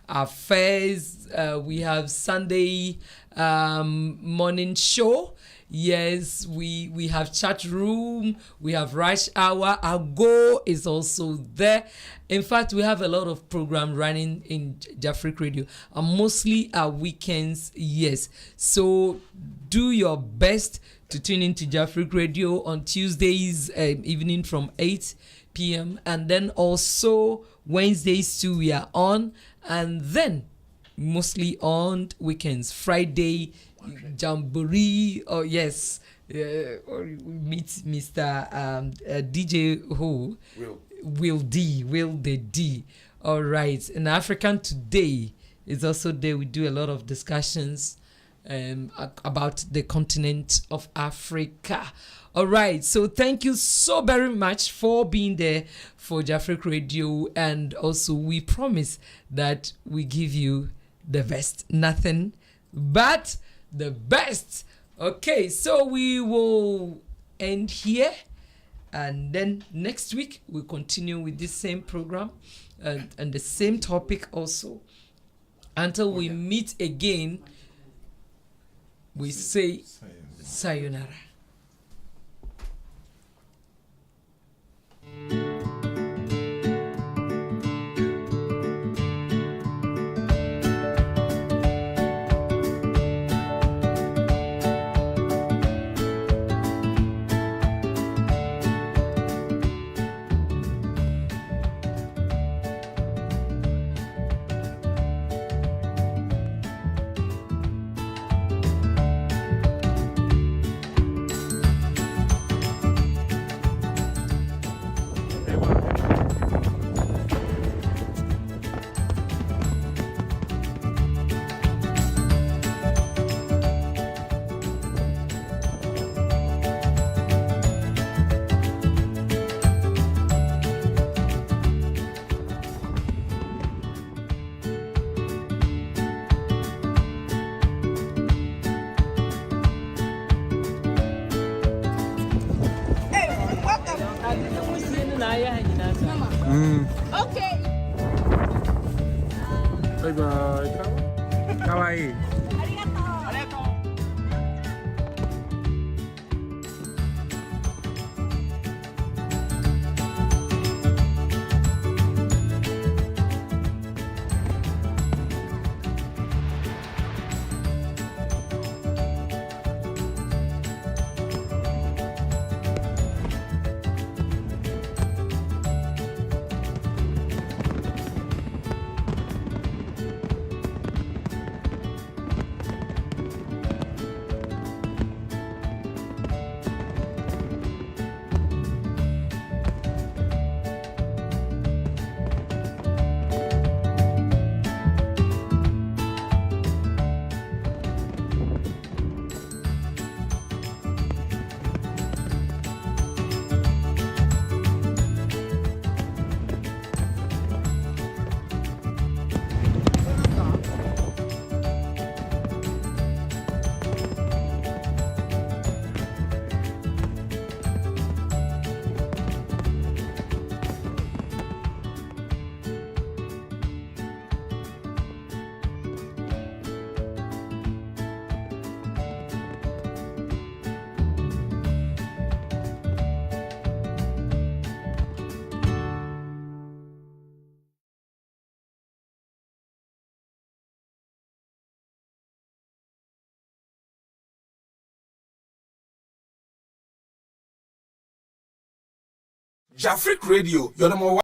affairs. We have Sunday morning show. Yes, we have chat room. We have rush hour. Our Go is also there. In fact, we have a lot of program running in Jafric Radio, and mostly our weekends. Yes, so do your best to tune into Jafric Radio on Tuesdays evening from 8 p.m. and then also Wednesdays too we are on, and then mostly on weekends. Friday Jamboree, or yes, or meet Mr. DJ who Will the D. All right, and African Today is also there. We do a lot of discussions about the continent of Africa. All right, so thank you so very much for being there for Jafric Radio, and also we promise that we give you the best, nothing but the best. Okay, so we will end here, and then next week we'll continue with this same program and the same topic also. Until we meet again, we say sayonara. Okay. Bye bye. Kawaii. Arigato. Jafric Radio, your number one.